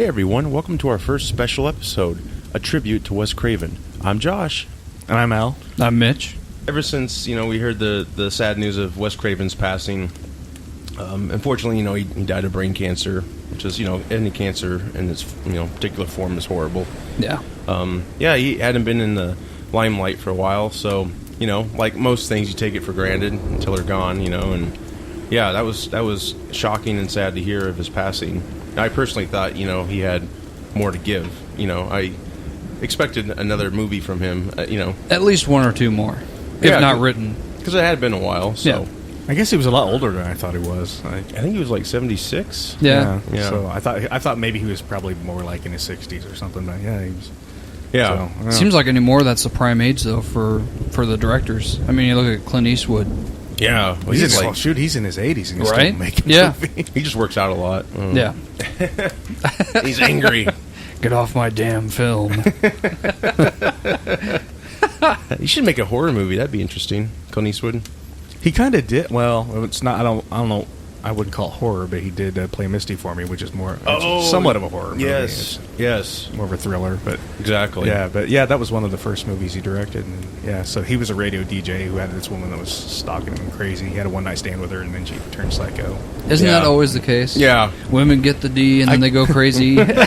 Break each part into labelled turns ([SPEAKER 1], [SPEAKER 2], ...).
[SPEAKER 1] Hey everyone, welcome to our first special episode, a tribute to Wes Craven. I'm Josh.
[SPEAKER 2] And I'm Al.
[SPEAKER 3] I'm Mitch.
[SPEAKER 1] Ever since, we heard the sad news of Wes Craven's passing, unfortunately, he died of brain cancer, which is, any cancer in its, particular form is horrible.
[SPEAKER 3] Yeah.
[SPEAKER 1] He hadn't been in the limelight for a while, so, like most things, you take it for granted until they're gone, and yeah, that was shocking and sad to hear of his passing. I personally thought, he had more to give. I expected another movie from him,
[SPEAKER 3] At least one or two more, if not written.
[SPEAKER 1] Because it had been a while, so...
[SPEAKER 3] Yeah.
[SPEAKER 2] I guess he was a lot older than I thought he was.
[SPEAKER 1] I think he was like 76.
[SPEAKER 3] Yeah.
[SPEAKER 2] So I thought maybe he was probably more like in his 60s or something, but yeah, he was...
[SPEAKER 1] Yeah.
[SPEAKER 2] So,
[SPEAKER 3] Seems like anymore that's the prime age, though, for the directors. I mean, you look at Clint Eastwood.
[SPEAKER 1] Yeah. Well,
[SPEAKER 2] he's in his 80s and he's still making movies.
[SPEAKER 1] He just works out a lot.
[SPEAKER 3] Yeah.
[SPEAKER 1] He's angry.
[SPEAKER 3] Get off my damn film.
[SPEAKER 1] You should make a horror movie. That'd be interesting. Clint Eastwood.
[SPEAKER 2] He kind of did. Well, it's not. I don't know. I wouldn't call it horror, but he did play Misty for me, which is more somewhat of a horror movie.
[SPEAKER 1] Yes.
[SPEAKER 2] More of a thriller, but
[SPEAKER 1] exactly.
[SPEAKER 2] Yeah, that was one of the first movies he directed. And so he was a radio DJ who had this woman that was stalking him crazy. He had a one-night stand with her, and then she turned psycho.
[SPEAKER 3] Isn't that always the case?
[SPEAKER 1] Yeah.
[SPEAKER 3] Women get the D, and then they go crazy.
[SPEAKER 2] Happens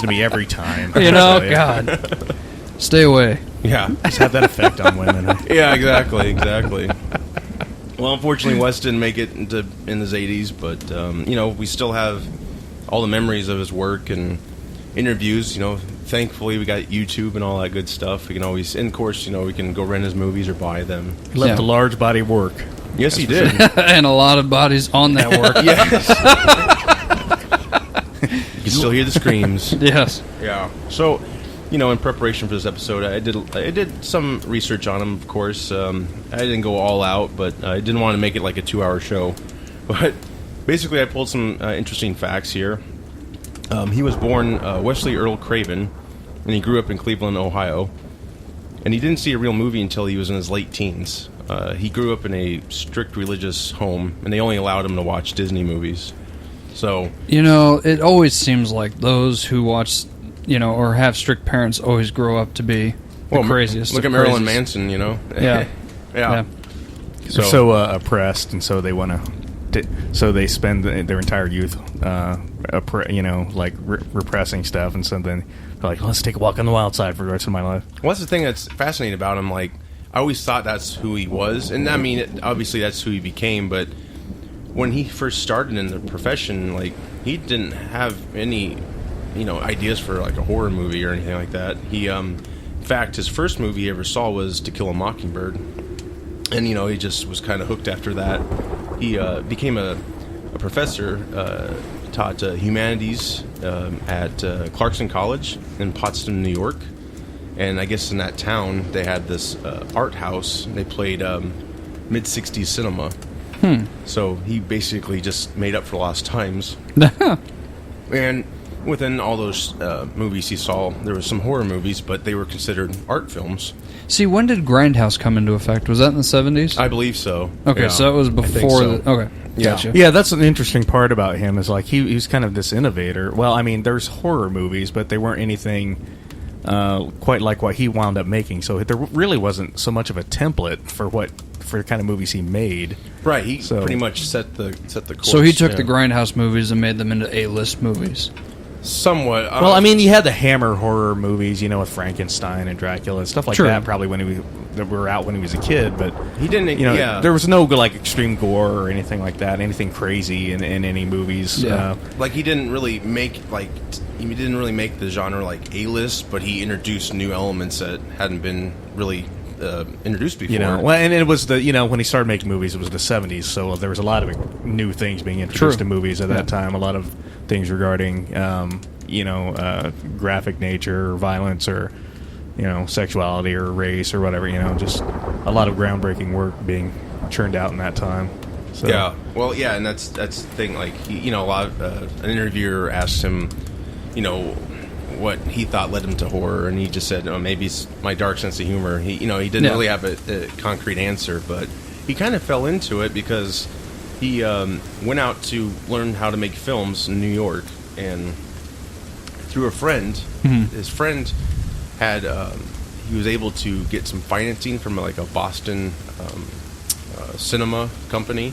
[SPEAKER 2] to me every time.
[SPEAKER 3] God. Stay away.
[SPEAKER 1] Yeah.
[SPEAKER 2] Just have that effect on women. Huh?
[SPEAKER 1] Yeah, exactly. Well, unfortunately, Wes didn't make it in his 80s, but, we still have all the memories of his work and interviews. Thankfully, we got YouTube and all that good stuff. We can always, and of course, we can go rent his movies or buy them.
[SPEAKER 2] He left a large body of work.
[SPEAKER 1] Yes, he did.
[SPEAKER 3] And a lot of bodies on that work.
[SPEAKER 1] Yes. You can still hear the screams.
[SPEAKER 3] Yes.
[SPEAKER 1] Yeah. So... in preparation for this episode, I did some research on him, of course. I didn't go all out, but I didn't want to make it like a 2-hour show. But basically, I pulled some interesting facts here. He was born Wesley Earl Craven, and he grew up in Cleveland, Ohio. And he didn't see a real movie until he was in his late teens. He grew up in a strict religious home, and they only allowed him to watch Disney movies. So
[SPEAKER 3] it always seems like those who watch... or have strict parents always grow up to be the craziest.
[SPEAKER 1] Look at Marilyn Manson,
[SPEAKER 3] Yeah.
[SPEAKER 1] Yeah.
[SPEAKER 2] They're so oppressed, and so they want to... So they spend their entire youth, repressing stuff, and so then they're like, let's take a walk on the wild side for the rest of my life.
[SPEAKER 1] Well, that's the thing that's fascinating about him. Like, I always thought that's who he was. And, I mean, obviously that's who he became, but when he first started in the profession, like, he didn't have any... ideas for like a horror movie or anything like that. He, in fact, his first movie he ever saw was To Kill a Mockingbird, and he just was kind of hooked after that. He became a professor, taught humanities at Clarkson College in Potsdam, New York, and I guess in that town they had this art house. They played mid-60s cinema, so he basically just made up for lost times. And within all those movies he saw, there were some horror movies, but they were considered art films.
[SPEAKER 3] See, when did Grindhouse come into effect? Was that in the 70s?
[SPEAKER 1] I believe so.
[SPEAKER 3] Okay, so that was before...
[SPEAKER 1] so.
[SPEAKER 3] Okay,
[SPEAKER 1] Yeah.
[SPEAKER 3] gotcha.
[SPEAKER 2] Yeah, that's an interesting part about him, is like he was kind of this innovator. Well, I mean, there's horror movies, but they weren't anything quite like what he wound up making. So there really wasn't so much of a template for the kind of movies he made.
[SPEAKER 1] Right, he pretty much set the course.
[SPEAKER 3] So he took the Grindhouse movies and made them into A-list movies.
[SPEAKER 1] Somewhat.
[SPEAKER 2] Well, I mean, you had the Hammer horror movies, with Frankenstein and Dracula and stuff like that. Probably that were out when he was a kid, but
[SPEAKER 1] he didn't.
[SPEAKER 2] There was no like extreme gore or anything like that, anything crazy in any movies.
[SPEAKER 3] Yeah.
[SPEAKER 1] Like he didn't really make the genre like A-list, but he introduced new elements that hadn't been really introduced before.
[SPEAKER 2] Well, and it was when he started making movies, it was the 70s, so there was a lot of new things being introduced to movies at that time. A lot of things regarding graphic nature or violence or sexuality or race or whatever, just a lot of groundbreaking work being churned out in that time. So.
[SPEAKER 1] Yeah, well, yeah, and that's the thing. Like a lot of an interviewer asked him, what he thought led him to horror, and he just said, maybe it's my dark sense of humor. He didn't really have a concrete answer, but he kind of fell into it because he went out to learn how to make films in New York, and through a friend, his friend had he was able to get some financing from like a Boston cinema company.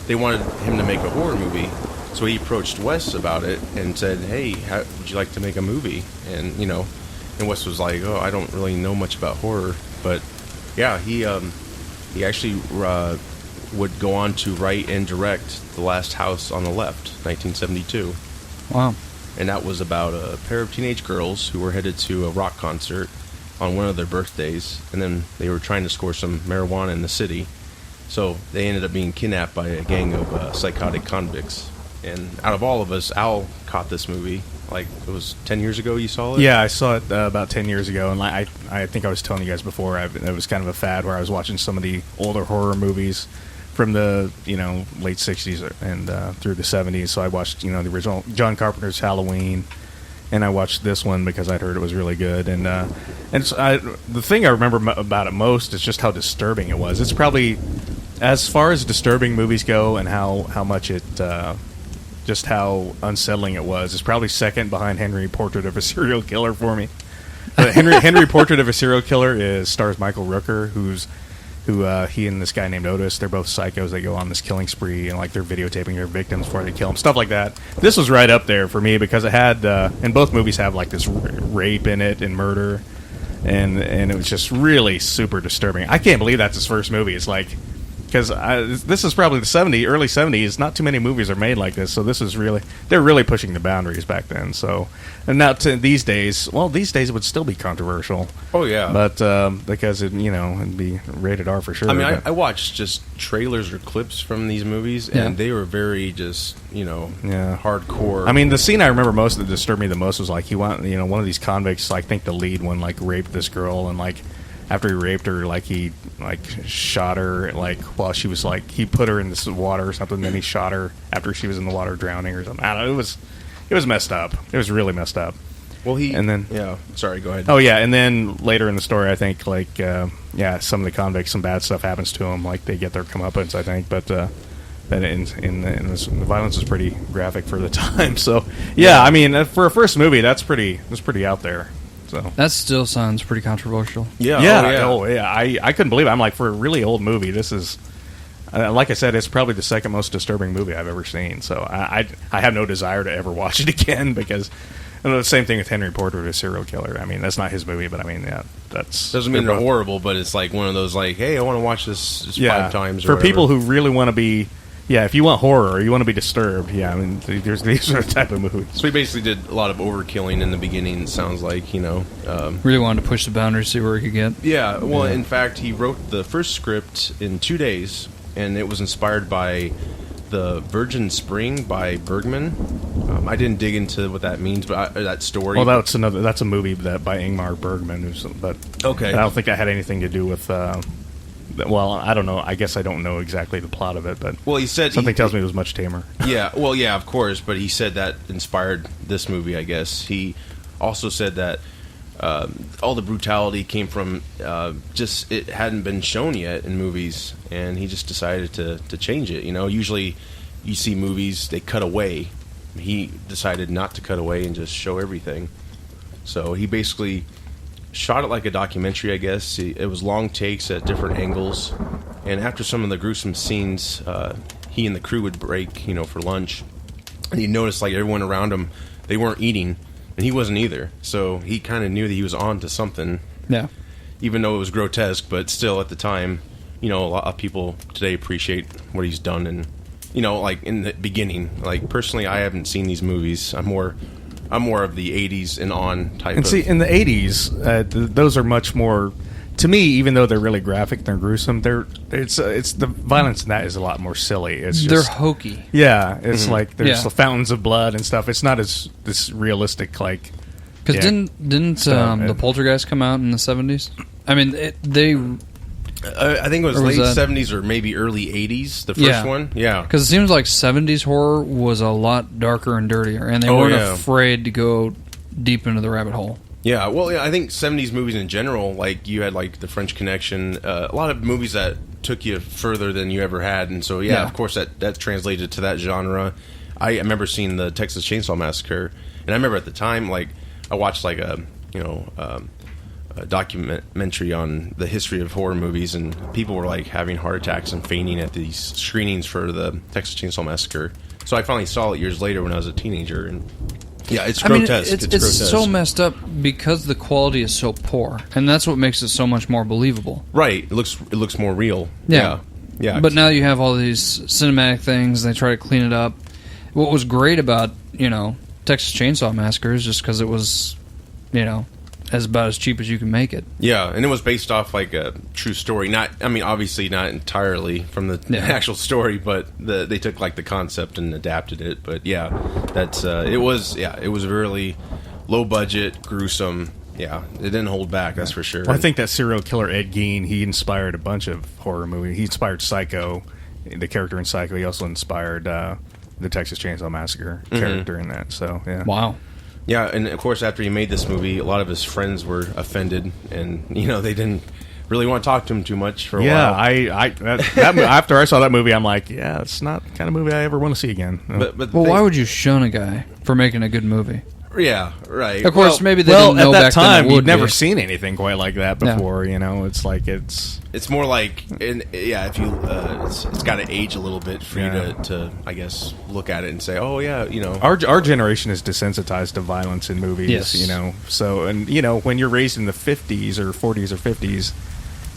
[SPEAKER 1] They wanted him to make a horror movie, so he approached Wes about it and said, "Hey, how, would you like to make a movie?" And and Wes was like, "Oh, I don't really know much about horror," but yeah, he actually would go on to write and direct The Last House on the Left, 1972.
[SPEAKER 3] Wow.
[SPEAKER 1] And that was about a pair of teenage girls who were headed to a rock concert on one of their birthdays, and then they were trying to score some marijuana in the city. So they ended up being kidnapped by a gang of psychotic convicts. And out of all of us, Al caught this movie. Like, it was 10 years ago you saw it?
[SPEAKER 2] Yeah, I saw it about 10 years ago, and I think I was telling you guys before, it was kind of a fad where I was watching some of the older horror movies from the late 60s and through the 70s. So I watched the original John Carpenter's Halloween, and I watched this one because I'd heard it was really good. And the thing I remember about it most is just how disturbing it was. It's probably, as far as disturbing movies go and how much it just how unsettling it was, it's probably second behind Henry Portrait of a Serial Killer for me. Henry Portrait of a Serial Killer stars Michael Rooker, who he and this guy named Otis, they're both psychos. They go on this killing spree, and like they're videotaping their victims before they kill them, stuff like that. This was right up there for me because it had, and both movies have like this rape in it and murder, and it was just really super disturbing. I can't believe that's his first movie. It's like, because this is probably the early 70s. Not too many movies are made like this, so this is really, they're really pushing the boundaries back then. So, and now these days it would still be controversial.
[SPEAKER 1] Oh yeah,
[SPEAKER 2] but because it'd be rated R for sure.
[SPEAKER 1] I mean, I watched just trailers or clips from these movies, and they were very just hardcore.
[SPEAKER 2] I mean, the scene I remember most that disturbed me the most was like one of these convicts, I think the lead one, like raped this girl, and like after he raped her, like he shot her, like while she was like, he put her in this water or something, then he shot her after she was in the water drowning or something. I don't know, it was messed up. It was really messed up.
[SPEAKER 1] Well, sorry, go ahead.
[SPEAKER 2] Oh yeah, and then later in the story, I think some of the convicts, some bad stuff happens to them, like they get their comeuppance, I think, but the violence is pretty graphic for the time. So yeah, I mean, for a first movie, that's pretty out there. So
[SPEAKER 3] that still sounds pretty controversial.
[SPEAKER 2] Yeah. I couldn't believe it. I'm like, for a really old movie, this is, like I said, it's probably the second most disturbing movie I've ever seen. So I have no desire to ever watch it again because, the same thing with Henry Portrait of a Serial Killer. I mean, that's not his movie, but I mean, that's
[SPEAKER 1] doesn't mean they're horrible, but it's like one of those like, hey, I want to watch this 5 times. Or
[SPEAKER 2] for
[SPEAKER 1] whatever.
[SPEAKER 2] People who really want to be. Yeah, if you want horror or you want to be disturbed, I mean, these are the type of movies.
[SPEAKER 1] So he basically did a lot of overkilling in the beginning, it sounds like,
[SPEAKER 3] really wanted to push the boundaries, see where he could get.
[SPEAKER 1] Yeah, well, in fact, he wrote the first script in 2 days, and it was inspired by The Virgin Spring by Bergman. I didn't dig into what that means, but that story.
[SPEAKER 2] Well, that's a movie that by Ingmar Bergman, but
[SPEAKER 1] okay.
[SPEAKER 2] I don't think that had anything to do with... well, I don't know. I guess I don't know exactly the plot of it, but
[SPEAKER 1] he said
[SPEAKER 2] something tells me it was much tamer.
[SPEAKER 1] Yeah, well, yeah, of course, but he said that inspired this movie, I guess. He also said that all the brutality came from just it hadn't been shown yet in movies, and he just decided to change it. Usually you see movies, they cut away. He decided not to cut away and just show everything. So he basically shot it like a documentary, I guess. It was long takes at different angles, and after some of the gruesome scenes, he and the crew would break, for lunch, and he noticed like everyone around him, they weren't eating, and he wasn't either. So he kind of knew that he was on to something.
[SPEAKER 3] Yeah.
[SPEAKER 1] Even though it was grotesque, but still at the time, a lot of people today appreciate what he's done, and like in the beginning, like personally, I haven't seen these movies. I'm more of the 80s and on type.
[SPEAKER 2] And see, in the 80s, those are much more, to me, even though they're really graphic, they're gruesome. It's the violence in that is a lot more silly. It's just,
[SPEAKER 3] they're hokey.
[SPEAKER 2] Yeah, it's like there's the fountains of blood and stuff. It's not as this realistic like.
[SPEAKER 3] Because didn't the Poltergeist come out in the 70s? I mean, they.
[SPEAKER 1] I think it was late 70s or maybe early 80s, the first one. Yeah.
[SPEAKER 3] Because it seems like 70s horror was a lot darker and dirtier, and they weren't afraid to go deep into the rabbit hole.
[SPEAKER 1] Yeah, well, I think 70s movies in general, like you had like The French Connection, a lot of movies that took you further than you ever had, and so of course that translated to that genre. I remember seeing the Texas Chainsaw Massacre, and I remember at the time, like, I watched like a documentary on the history of horror movies, and people were like having heart attacks and fainting at these screenings for the Texas Chainsaw Massacre. So I finally saw it years later when I was a teenager, and yeah, it's grotesque.
[SPEAKER 3] It's
[SPEAKER 1] grotesque.
[SPEAKER 3] so messed up because the quality is so poor, and that's what makes it so much more believable.
[SPEAKER 1] Right. It looks more real.
[SPEAKER 3] Yeah.
[SPEAKER 1] Yeah.
[SPEAKER 3] But now you have all these cinematic things. They try to clean it up. What was great about Texas Chainsaw Massacre is just because it was as about as cheap as you can make it.
[SPEAKER 1] Yeah, and it was based off like a true story. Obviously not entirely from the actual story, but they took like the concept and adapted it. But yeah, that's it was really low budget, gruesome. Yeah, it didn't hold back, that's for sure.
[SPEAKER 2] Well, I think that serial killer Ed Gein, he inspired a bunch of horror movies. He inspired Psycho, the character in Psycho. He also inspired the Texas Chainsaw Massacre character in that. So yeah,
[SPEAKER 3] wow.
[SPEAKER 1] Yeah, and of course, after he made this movie, a lot of his friends were offended, and they didn't really want to talk to him too much for a while.
[SPEAKER 2] After I saw that movie, I'm like, yeah, it's not the kind of movie I ever want to see again.
[SPEAKER 1] But
[SPEAKER 3] why would you shun a guy for making a good movie?
[SPEAKER 1] Yeah, right.
[SPEAKER 3] Of course, maybe they didn't know
[SPEAKER 2] at that
[SPEAKER 3] back
[SPEAKER 2] time
[SPEAKER 3] then
[SPEAKER 2] you'd never seen anything quite like that before. It's like
[SPEAKER 1] it's more like, if you it's got to age a little bit for you to I guess look at it and say, oh yeah,
[SPEAKER 2] our generation is desensitized to violence in movies.
[SPEAKER 3] Yes.
[SPEAKER 2] So when you're raised in the 50s or 40s or 50s,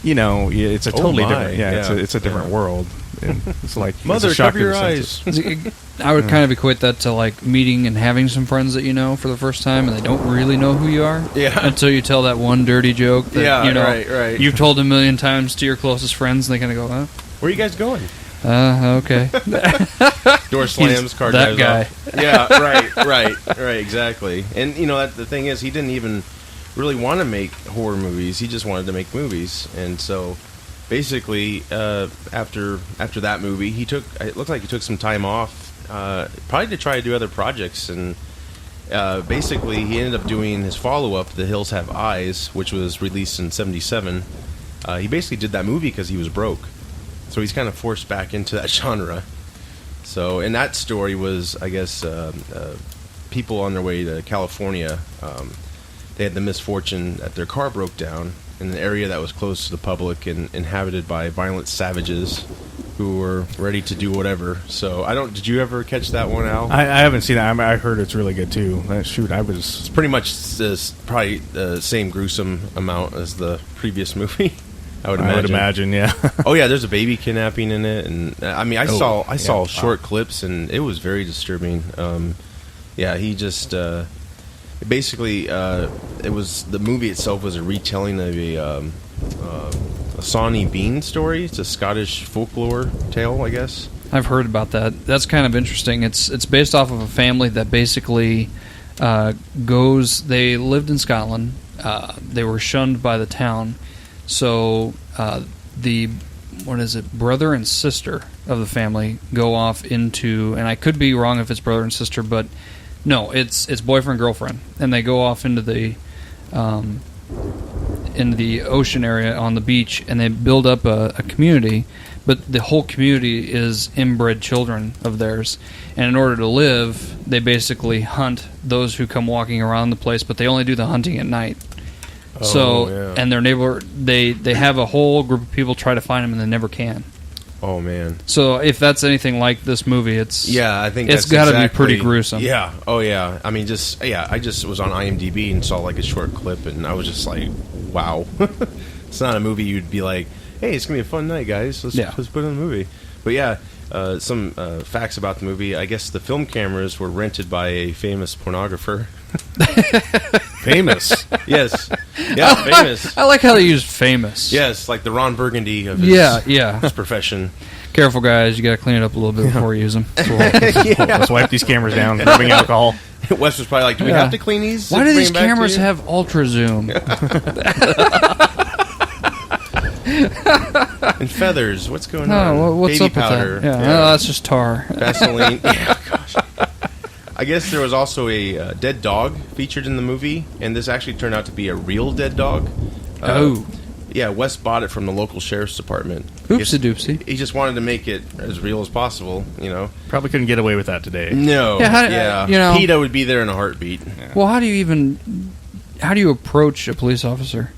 [SPEAKER 2] it's a totally different. Yeah, it's a different world. And it's like
[SPEAKER 1] mother, cover your eyes.
[SPEAKER 3] I would kind of equate that to like meeting and having some friends that for the first time, and they don't really know who you are.
[SPEAKER 1] Yeah.
[SPEAKER 3] Until you tell that one dirty joke that
[SPEAKER 1] right.
[SPEAKER 3] You've told a million times to your closest friends, and they kind of go, "Huh?
[SPEAKER 1] Where are you guys going?"
[SPEAKER 3] Okay.
[SPEAKER 1] Door slams, car
[SPEAKER 3] that
[SPEAKER 1] drives
[SPEAKER 3] guy.
[SPEAKER 1] off. Yeah, right, exactly. And the thing is, he didn't even really want to make horror movies. He just wanted to make movies, and so basically, after that movie, it looked like he took some time off, probably to try to do other projects, and basically he ended up doing his follow-up, The Hills Have Eyes, which was released in '77. He basically did that movie because he was broke, so he's kind of forced back into that genre. So, and that story was, I guess, people on their way to California, they had the misfortune that their car broke down in an area that was close to the public and inhabited by violent savages who were ready to do whatever. So did you ever catch that one, Al?
[SPEAKER 2] I haven't seen that. I heard it's really good too.
[SPEAKER 1] It's pretty much probably the same gruesome amount as the previous movie. I would imagine,
[SPEAKER 2] yeah.
[SPEAKER 1] Oh yeah, there's a baby kidnapping in it, and I saw short clips, and it was very disturbing. He just basically it was, the movie itself was a retelling of a Sawney Bean story. It's a Scottish folklore tale, I guess.
[SPEAKER 3] I've heard about that. That's kind of interesting. It's based off of a family that basically they lived in Scotland. They were shunned by the town. So the brother and sister of the family go off into, and I could be wrong if it's brother and sister, but no, it's boyfriend girlfriend, and they go off into the ocean area on the beach, and they build up a community. But the whole community is inbred children of theirs, and in order to live, they basically hunt those who come walking around the place, but they only do the hunting at night. And their neighbor, they have a whole group of people try to find them, and they never can.
[SPEAKER 1] Oh man!
[SPEAKER 3] So if that's anything like this movie,
[SPEAKER 1] I think
[SPEAKER 3] it's got to be pretty gruesome.
[SPEAKER 1] Yeah. Oh yeah. I mean, I just was on IMDb and saw like a short clip, and I was just like, wow. It's not a movie you'd be like, hey, it's gonna be a fun night, guys. Let's put on the movie. But yeah, some facts about the movie. I guess the film cameras were rented by a famous pornographer.
[SPEAKER 2] Famous?
[SPEAKER 1] Yes. Yeah, famous.
[SPEAKER 3] I like how they use famous.
[SPEAKER 1] Yes, like the Ron Burgundy of his profession.
[SPEAKER 3] Careful, guys. You got to clean it up a little bit before you use them.
[SPEAKER 2] Let's wipe these cameras down. Rubbing alcohol.
[SPEAKER 1] Wes was probably like, do we have to clean these?
[SPEAKER 3] Why do these cameras have ultra zoom?
[SPEAKER 1] And feathers. What's going on?
[SPEAKER 3] What's
[SPEAKER 1] Baby
[SPEAKER 3] up
[SPEAKER 1] powder.
[SPEAKER 3] with that? Yeah. No, that's just tar.
[SPEAKER 1] Vaseline. Yeah, gosh. I guess there was also a dead dog featured in the movie, and this actually turned out to be a real dead dog. Wes bought it from the local sheriff's department.
[SPEAKER 3] Oopsie doopsie.
[SPEAKER 1] He just wanted to make it as real as possible,
[SPEAKER 2] Probably couldn't get away with that today.
[SPEAKER 1] No.
[SPEAKER 3] Yeah,
[SPEAKER 1] PETA would be there in a heartbeat.
[SPEAKER 3] Yeah. Well, how do you approach a police officer?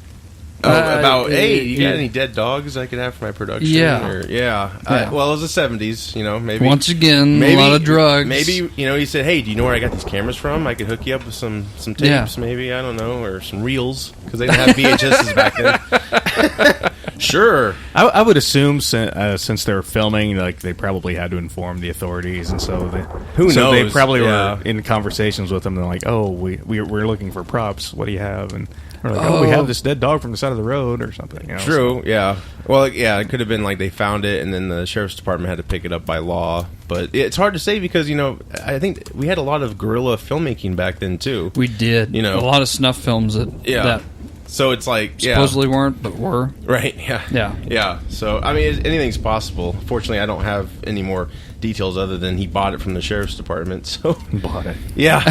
[SPEAKER 1] Hey, you got any dead dogs I could have for my production?
[SPEAKER 3] Yeah.
[SPEAKER 1] Well, it was the 70s, maybe.
[SPEAKER 3] Once again, a lot of drugs.
[SPEAKER 1] Maybe, he said, hey, do you know where I got these cameras from? I could hook you up with some tapes, maybe, I don't know, or some reels, because they didn't have VHSs back then. Sure.
[SPEAKER 2] I would assume since they're filming, like they probably had to inform the authorities, and so
[SPEAKER 1] knows?
[SPEAKER 2] They probably were in conversations with them. They're like, "Oh, we're looking for props. What do you have?" And we're like, "Oh, we have this dead dog from the side of the road or something."
[SPEAKER 1] True. Yeah. Well, it could have been like they found it, and then the sheriff's department had to pick it up by law. But it's hard to say because I think we had a lot of guerrilla filmmaking back then too.
[SPEAKER 3] We did. A lot of snuff films that
[SPEAKER 1] so it's like
[SPEAKER 3] supposedly weren't, but were.
[SPEAKER 1] Right. Yeah. So I mean, anything's possible. Fortunately, I don't have any more details other than he bought it from the sheriff's department. So
[SPEAKER 2] bought it.
[SPEAKER 1] Yeah.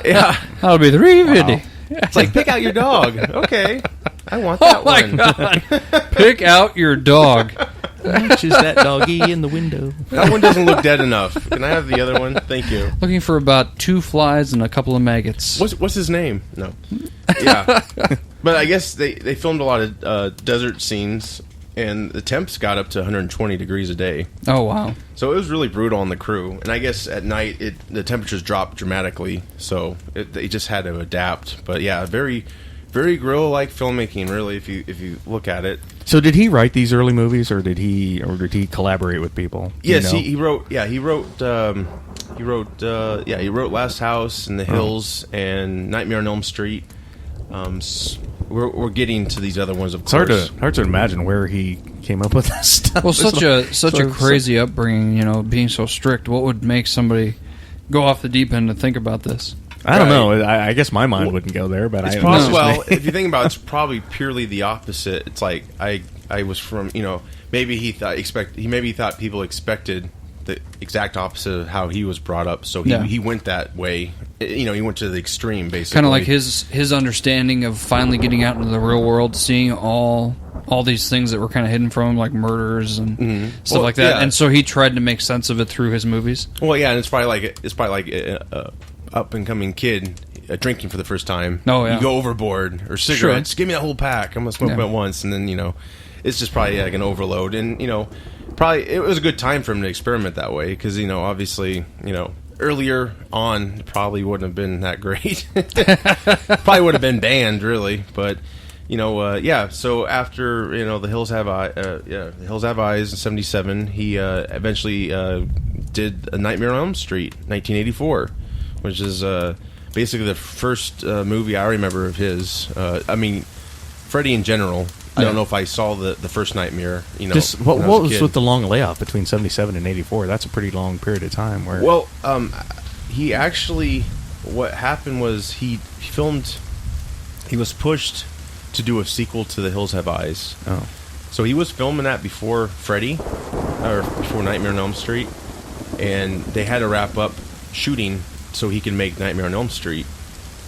[SPEAKER 1] Yeah.
[SPEAKER 3] That'll be $350.
[SPEAKER 1] Wow. It's like, pick out your dog. Okay, I want that one.
[SPEAKER 3] God. Pick out your dog.
[SPEAKER 2] Which is that doggy in the window?
[SPEAKER 1] That one doesn't look dead enough. Can I have the other one? Thank you.
[SPEAKER 3] Looking for about 2 flies and a couple of maggots.
[SPEAKER 1] What's his name? No. Yeah. But I guess they filmed a lot of desert scenes, and the temps got up to 120 degrees a day.
[SPEAKER 3] Oh, wow.
[SPEAKER 1] So it was really brutal on the crew. And I guess at night, the temperatures dropped dramatically, so they just had to adapt. But yeah, very, very guerrilla-like filmmaking, really, if you look at it.
[SPEAKER 2] So did he write these early movies, or did he collaborate with people?
[SPEAKER 1] Yes, he wrote. Yeah, he wrote Last House in the Hills and Nightmare on Elm Street. We're getting to these other ones, of course.
[SPEAKER 2] It's hard to imagine where he came up with this stuff.
[SPEAKER 3] Well, such a crazy upbringing, being so strict. What would make somebody go off the deep end to think about this?
[SPEAKER 2] I don't know. I guess my mind wouldn't go there, but
[SPEAKER 1] if you think about it, it's probably purely the opposite. It's like I was from, maybe he thought people expected the exact opposite of how he was brought up, so he went that way. He went to the extreme, basically.
[SPEAKER 3] Kind of like his understanding of finally getting out into the real world, seeing all these things that were kind of hidden from him, like murders and stuff like that. Yeah. And so he tried to make sense of it through his movies.
[SPEAKER 1] Well, yeah, and it's probably like up and coming kid drinking for the first time.
[SPEAKER 3] Oh, yeah.
[SPEAKER 1] You go overboard, or cigarettes. Sure. Give me that whole pack. I'm gonna smoke it once, and then it's just probably like an overload. And probably it was a good time for him to experiment that way because obviously earlier on it probably wouldn't have been that great. Probably would have been banned really, but. So after the Hills Have Eyes in '77, he eventually did A Nightmare on Elm Street, 1984, which is basically the first movie I remember of his. I mean, Freddy in general. I don't know if I saw the first Nightmare.
[SPEAKER 2] What was with the long layoff between '77 and '84? That's a pretty long period of time.
[SPEAKER 1] He actually, what happened was he was pushed to do a sequel to The Hills Have Eyes.
[SPEAKER 2] Oh.
[SPEAKER 1] So he was filming that before Freddy, or before Nightmare on Elm Street, and they had to wrap up shooting so he could make Nightmare on Elm Street.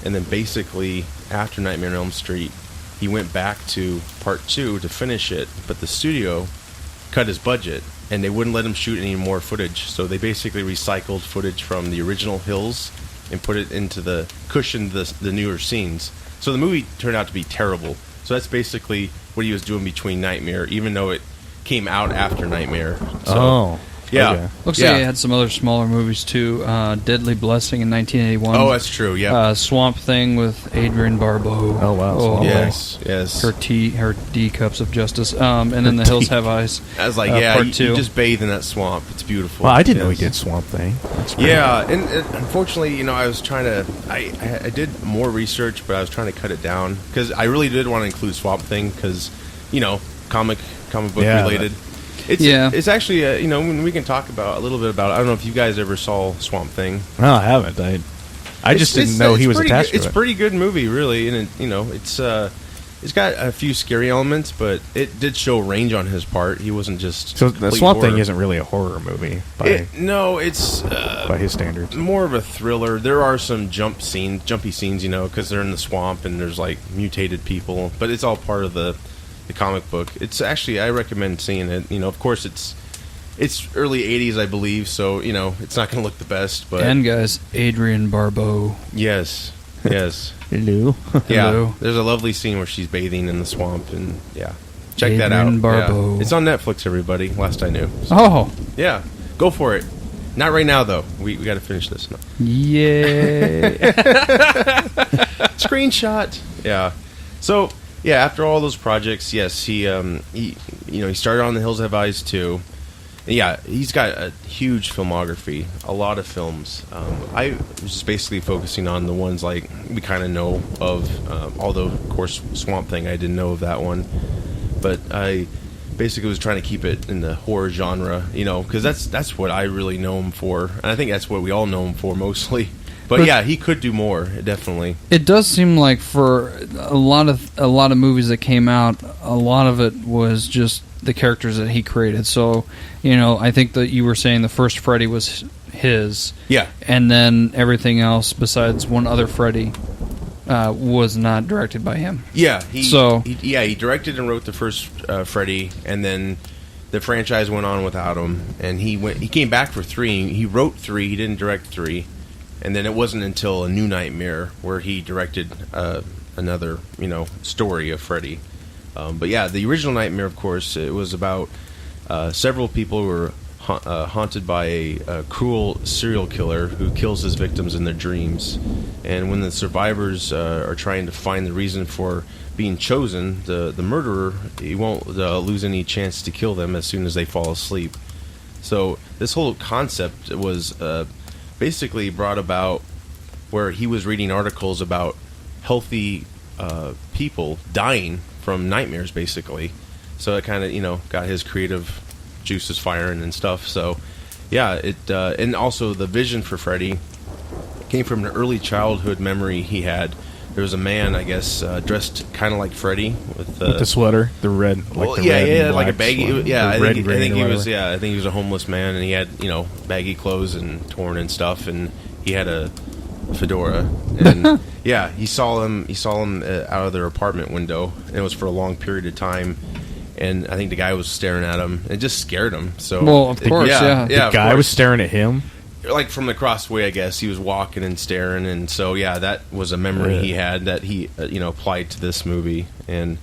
[SPEAKER 1] And then basically, after Nightmare on Elm Street, he went back to part 2 to finish it, but the studio cut his budget, and they wouldn't let him shoot any more footage. So they basically recycled footage from the original Hills and put it into the newer scenes. So the movie turned out to be terrible. So that's basically what he was doing between Nightmare, even though it came out after Nightmare. So, yeah.
[SPEAKER 2] Okay.
[SPEAKER 3] Looks like he had some other smaller movies too. Deadly Blessing in 1981.
[SPEAKER 1] Oh, that's true. Yeah.
[SPEAKER 3] Swamp Thing with Adrienne Barbeau.
[SPEAKER 2] Oh wow.
[SPEAKER 1] Oh, yes.
[SPEAKER 3] Her D cups of justice. And then The Hills Have Eyes.
[SPEAKER 1] I was like,
[SPEAKER 3] part
[SPEAKER 1] you
[SPEAKER 3] 2.
[SPEAKER 1] just bathe in that swamp. It's beautiful.
[SPEAKER 2] Well, I didn't know he did Swamp Thing.
[SPEAKER 1] Yeah, and unfortunately, I was trying to. I did more research, but I was trying to cut it down because I really did want to include Swamp Thing because, comic book related. It's actually when we can talk about a little bit about it. I don't know if you guys ever saw Swamp Thing.
[SPEAKER 2] No, I haven't. I just didn't know he was attached to it.
[SPEAKER 1] It's a pretty good movie, really, and it's got a few scary elements, but it did show range on his part. He wasn't just
[SPEAKER 2] so the Swamp Thing isn't really a horror movie.
[SPEAKER 1] It's
[SPEAKER 2] by his standards,
[SPEAKER 1] more of a thriller. There are some jumpy scenes, because they're in the swamp and there's like mutated people, but it's all part of the the comic book. It's actually, I recommend seeing it. Of course, it's early 80s, I believe, so, it's not going to look the best. But
[SPEAKER 3] and, guys, Adrienne Barbeau.
[SPEAKER 1] Yes.
[SPEAKER 2] Hello.
[SPEAKER 1] Yeah,
[SPEAKER 3] Hello.
[SPEAKER 1] there's a lovely scene where she's bathing in the swamp, and, check
[SPEAKER 3] Adrienne
[SPEAKER 1] that out.
[SPEAKER 3] Barbeau.
[SPEAKER 1] Yeah. It's on Netflix, everybody, last I knew. So,
[SPEAKER 3] Oh.
[SPEAKER 1] yeah, go for it. Not right now, though. We got to finish this. No.
[SPEAKER 3] Yay.
[SPEAKER 1] Screenshot. Yeah. So, after all those projects, yes, he started on The Hills Have Eyes too. Yeah, he's got a huge filmography, a lot of films. I was just basically focusing on the ones like we kind of know of, although, of course, Swamp Thing, I didn't know of that one. But I basically was trying to keep it in the horror genre, because that's what I really know him for. And I think that's what we all know him for mostly. But yeah, he could do more, definitely.
[SPEAKER 3] It does seem like for a lot of movies that came out, a lot of it was just the characters that he created. So, I think that you were saying the first Freddy was his.
[SPEAKER 1] Yeah.
[SPEAKER 3] And then everything else besides one other Freddy was not directed by him.
[SPEAKER 1] Yeah. He directed and wrote the first Freddy, and then the franchise went on without him. And he came back for 3. He wrote 3. He didn't direct 3. And then it wasn't until A New Nightmare where he directed another, story of Freddy. But yeah, the original Nightmare, of course, it was about several people who were haunted by a cruel serial killer who kills his victims in their dreams. And when the survivors are trying to find the reason for being chosen, the murderer, he won't lose any chance to kill them as soon as they fall asleep. So this whole concept was basically brought about where he was reading articles about healthy people dying from nightmares, basically. So it kind of, got his creative juices firing and stuff. So, yeah, and also the vision for Freddy came from an early childhood memory he had. There was a man, I guess, dressed kind of like Freddy with
[SPEAKER 2] the sweater, the red, like
[SPEAKER 1] like a baggy.
[SPEAKER 2] Sweater,
[SPEAKER 1] yeah, I think he was.
[SPEAKER 2] whatever.
[SPEAKER 1] Yeah, I think he was a homeless man, and he had baggy clothes and torn and stuff, and he had a fedora, and yeah, he saw him out of their apartment window, and it was for a long period of time. And I think the guy was staring at him. It just scared him. So,
[SPEAKER 3] well, of course, yeah.
[SPEAKER 2] The guy was staring at him.
[SPEAKER 1] Like from across the way, I guess he was walking and staring, and so that was a memory he had that he applied to this movie, and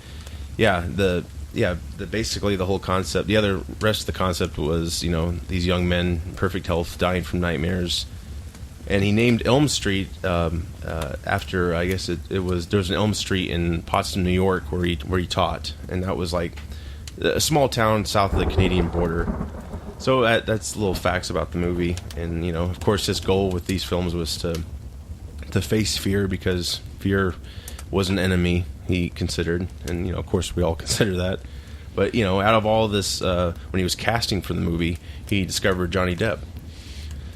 [SPEAKER 1] basically the whole concept. The other rest of the concept was these young men, perfect health, dying from nightmares, and he named Elm Street after, I guess there was an Elm Street in Potsdam, New York, where he taught, and that was like a small town south of the Canadian border. So that's little facts about the movie, and of course, his goal with these films was to face fear, because fear was an enemy he considered, and of course we all consider that. But out of all this, when he was casting for the movie, he discovered Johnny Depp.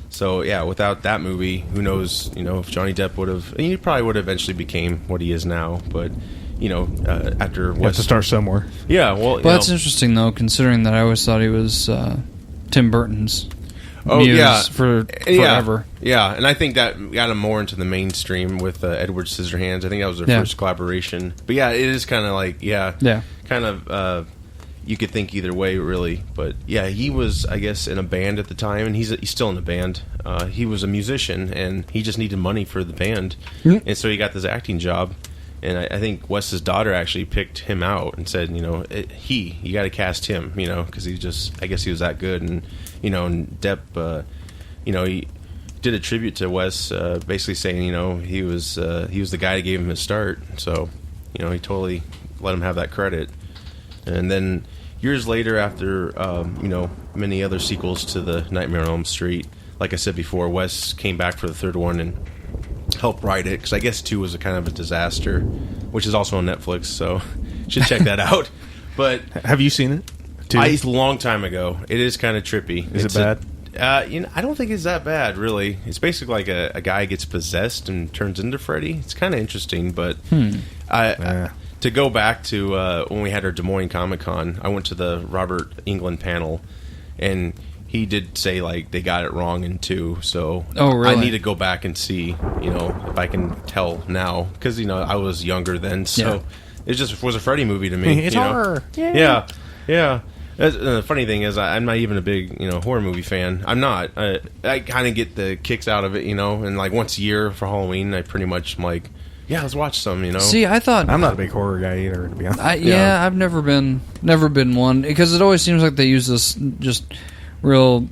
[SPEAKER 1] So yeah, without that movie, who knows? If Johnny Depp would have, he probably would have eventually became what he is now. But after
[SPEAKER 2] You have to start somewhere.
[SPEAKER 1] Yeah, well,
[SPEAKER 3] that's interesting though, considering that I always thought he was Tim Burton's
[SPEAKER 1] muse
[SPEAKER 3] for forever.
[SPEAKER 1] Yeah, and I think that got him more into the mainstream with Edward Scissorhands. I think that was their first collaboration. But yeah, it is kind of like kind of. You could think either way, really. But yeah, he was, I guess, in a band at the time, and he's still in the band. He was a musician, and he just needed money for the band, and so he got this acting job. And I think Wes's daughter actually picked him out and said, you got to cast him, because I guess he was that good. And and Depp, he did a tribute to Wes, basically saying, he was the guy that gave him his start. So, he totally let him have that credit. And then years later, after many other sequels to the Nightmare on Elm Street, like I said before, Wes came back for the third one and helped write it, because I guess 2 was a kind of a disaster, which is also on Netflix, so you should check that out. But
[SPEAKER 2] have you seen it?
[SPEAKER 1] It's a long time ago. It is kind of trippy.
[SPEAKER 2] Is it bad?
[SPEAKER 1] I don't think it's that bad, really. It's basically like a guy gets possessed and turns into Freddy. It's kind of interesting, but to go back to when we had our Des Moines Comic-Con, I went to the Robert Englund panel, and he did say like they got it wrong in 2. So
[SPEAKER 3] really?
[SPEAKER 1] I need to go back and see, if I can tell now, because I was younger then, so It just was a Freddy movie to me.
[SPEAKER 2] It's horror.
[SPEAKER 1] Yeah. The funny thing is, I'm not even a big horror movie fan. I'm not. I kind of get the kicks out of it, and like once a year for Halloween, I pretty much am like, yeah, let's watch some.
[SPEAKER 3] See, I thought
[SPEAKER 2] I'm not a big horror guy either, to be honest.
[SPEAKER 3] I've never been one because it always seems like they use this just real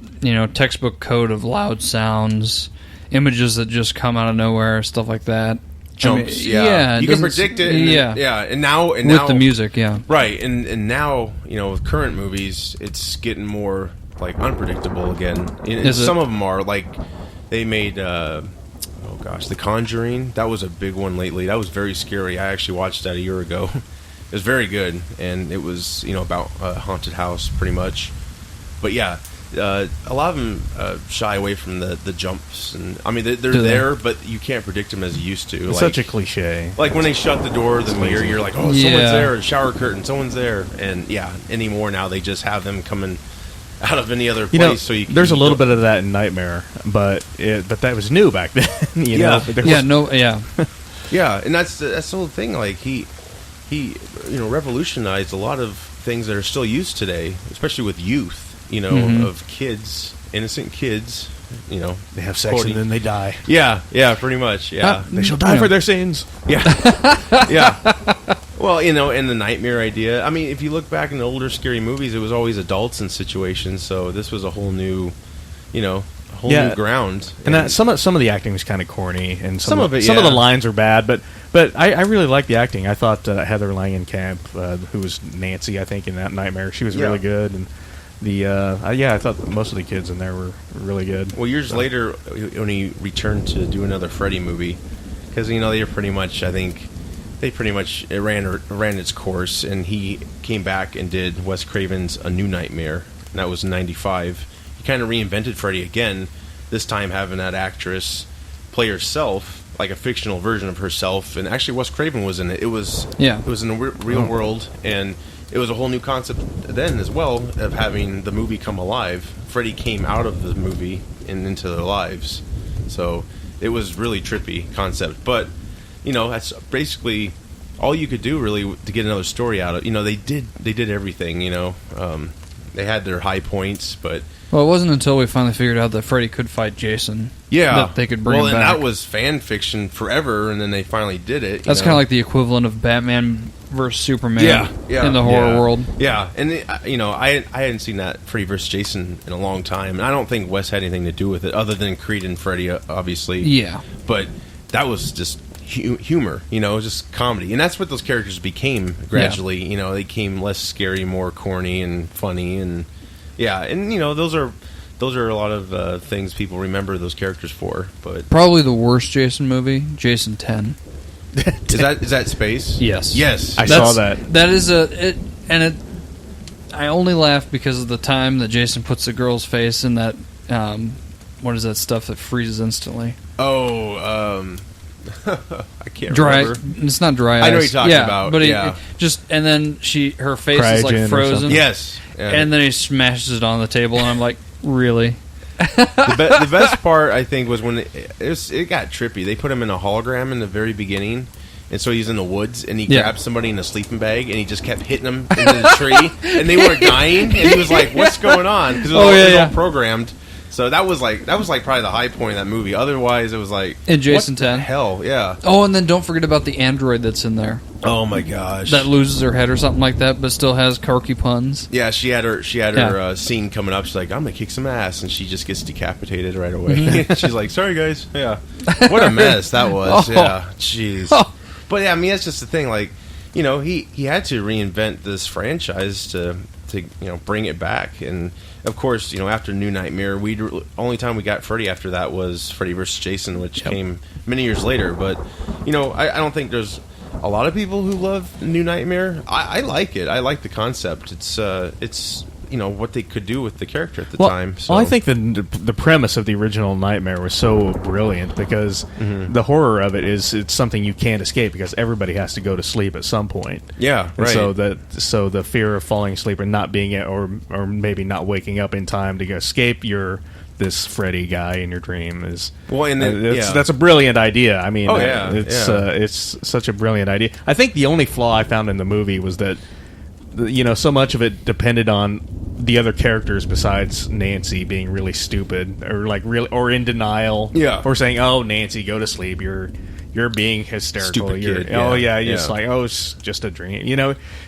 [SPEAKER 3] textbook code of loud sounds, images that just come out of nowhere, stuff like that.
[SPEAKER 1] Jumps, you can predict it. And now
[SPEAKER 3] with the music,
[SPEAKER 1] right. And now with current movies, it's getting more like unpredictable again. And some of them are like they made. The Conjuring. That was a big one lately. That was very scary. I actually watched that a year ago. It was very good, and it was about a haunted house, pretty much. But yeah, a lot of them shy away from the jumps, and I mean they're there, but you can't predict them as you used to.
[SPEAKER 2] It's such a cliche.
[SPEAKER 1] Like when they shut the door, the mirror, you're like, oh, someone's there. Shower curtain, someone's there, and anymore now they just have them coming out of any other place. So
[SPEAKER 2] there's a little bit of that in Nightmare, but that was new back then.
[SPEAKER 1] Yeah, and that's the whole thing. Like he revolutionized a lot of things that are still used today, especially with youth. Of kids, innocent kids.
[SPEAKER 2] They have sex and then they die.
[SPEAKER 1] Yeah, pretty much. Yeah,
[SPEAKER 2] they shall die for their sins.
[SPEAKER 1] Yeah, yeah. Well, and the nightmare idea. I mean, if you look back in the older scary movies, it was always adults in situations. So this was a whole new, new ground.
[SPEAKER 2] And some of the acting was kind of corny, and some of the lines are bad. But I really liked the acting. I thought Heather Langenkamp, who was Nancy, I think, in that Nightmare, she was really good. And I thought most of the kids in there were really good.
[SPEAKER 1] Well, years later, when he returned to do another Freddy movie, because they were pretty much, I think. It ran its course, and he came back and did Wes Craven's A New Nightmare, and that was in '95. He kind of reinvented Freddy again, this time having that actress play herself, like a fictional version of herself, and actually Wes Craven was in it. It was in the real world, and it was a whole new concept then as well of having the movie come alive. Freddy came out of the movie and into their lives, so it was really trippy concept, but that's basically all you could do really to get another story out of. They did everything. They had their high points, but
[SPEAKER 3] it wasn't until we finally figured out that Freddy could fight Jason. That they could bring him back.
[SPEAKER 1] Well, and that was fan fiction forever, and then they finally did it.
[SPEAKER 3] That's kind of like the equivalent of Batman versus Superman in the horror world.
[SPEAKER 1] Yeah, and I hadn't seen that Freddy versus Jason in a long time, and I don't think Wes had anything to do with it other than Creed and Freddy, obviously.
[SPEAKER 3] Yeah,
[SPEAKER 1] but that was just humor, just comedy, and that's what those characters became gradually. They became less scary, more corny and funny, and those are a lot of things people remember those characters for. But
[SPEAKER 3] probably the worst Jason movie, Jason 10.
[SPEAKER 1] Is that Space?
[SPEAKER 3] Yes.
[SPEAKER 2] I saw that.
[SPEAKER 3] That is I only laughed because of the time that Jason puts the girl's face in that. What is that stuff that freezes instantly?
[SPEAKER 1] I can't remember.
[SPEAKER 3] It's not dry ice.
[SPEAKER 1] I know what you're talking about.
[SPEAKER 3] But it just, and then her face
[SPEAKER 2] Cryogen
[SPEAKER 3] is like frozen.
[SPEAKER 1] Yes.
[SPEAKER 3] And then he smashes it on the table, and I'm like, really?
[SPEAKER 1] The best part, I think, was when it got trippy. They put him in a hologram in the very beginning, and so he's in the woods, and he grabs somebody in a sleeping bag, and he just kept hitting them into the tree, and they weren't dying, and he was like, "What's going on?" Because it was all programmed. So that was probably the high point of that movie. Otherwise, it was like
[SPEAKER 3] in Jason
[SPEAKER 1] what
[SPEAKER 3] 10.
[SPEAKER 1] The hell, yeah.
[SPEAKER 3] Oh, and then don't forget about the android that's in there.
[SPEAKER 1] Oh my gosh,
[SPEAKER 3] that loses her head or something like that, but still has quirky puns.
[SPEAKER 1] Yeah, she had her scene coming up. She's like, "I'm gonna kick some ass," and she just gets decapitated right away. She's like, "Sorry guys." Yeah, what a mess that was. Yeah, jeez. But yeah, I mean, that's just the thing. Like, he had to reinvent this franchise to bring it back. And of course, after New Nightmare, only time we got Freddy after that was Freddy vs. Jason, which came many years later. But I don't think there's a lot of people who love New Nightmare. I like it. I like the concept. It's what they could do with the character at the time. So.
[SPEAKER 2] Well, I think the premise of the original Nightmare was so brilliant because the horror of it is it's something you can't escape because everybody has to go to sleep at some point.
[SPEAKER 1] Yeah, right.
[SPEAKER 2] And so the fear of falling asleep and not being or maybe not waking up in time to escape your this Freddy guy in your dream is
[SPEAKER 1] that's
[SPEAKER 2] a brilliant idea. I mean,
[SPEAKER 1] it's
[SPEAKER 2] such a brilliant idea. I think the only flaw I found in the movie was that so much of it depended on the other characters besides Nancy being really stupid or in denial, or saying, "Oh, Nancy, go to sleep. You're being hysterical.
[SPEAKER 1] Stupid kid,
[SPEAKER 2] It's like, oh, it's just a dream.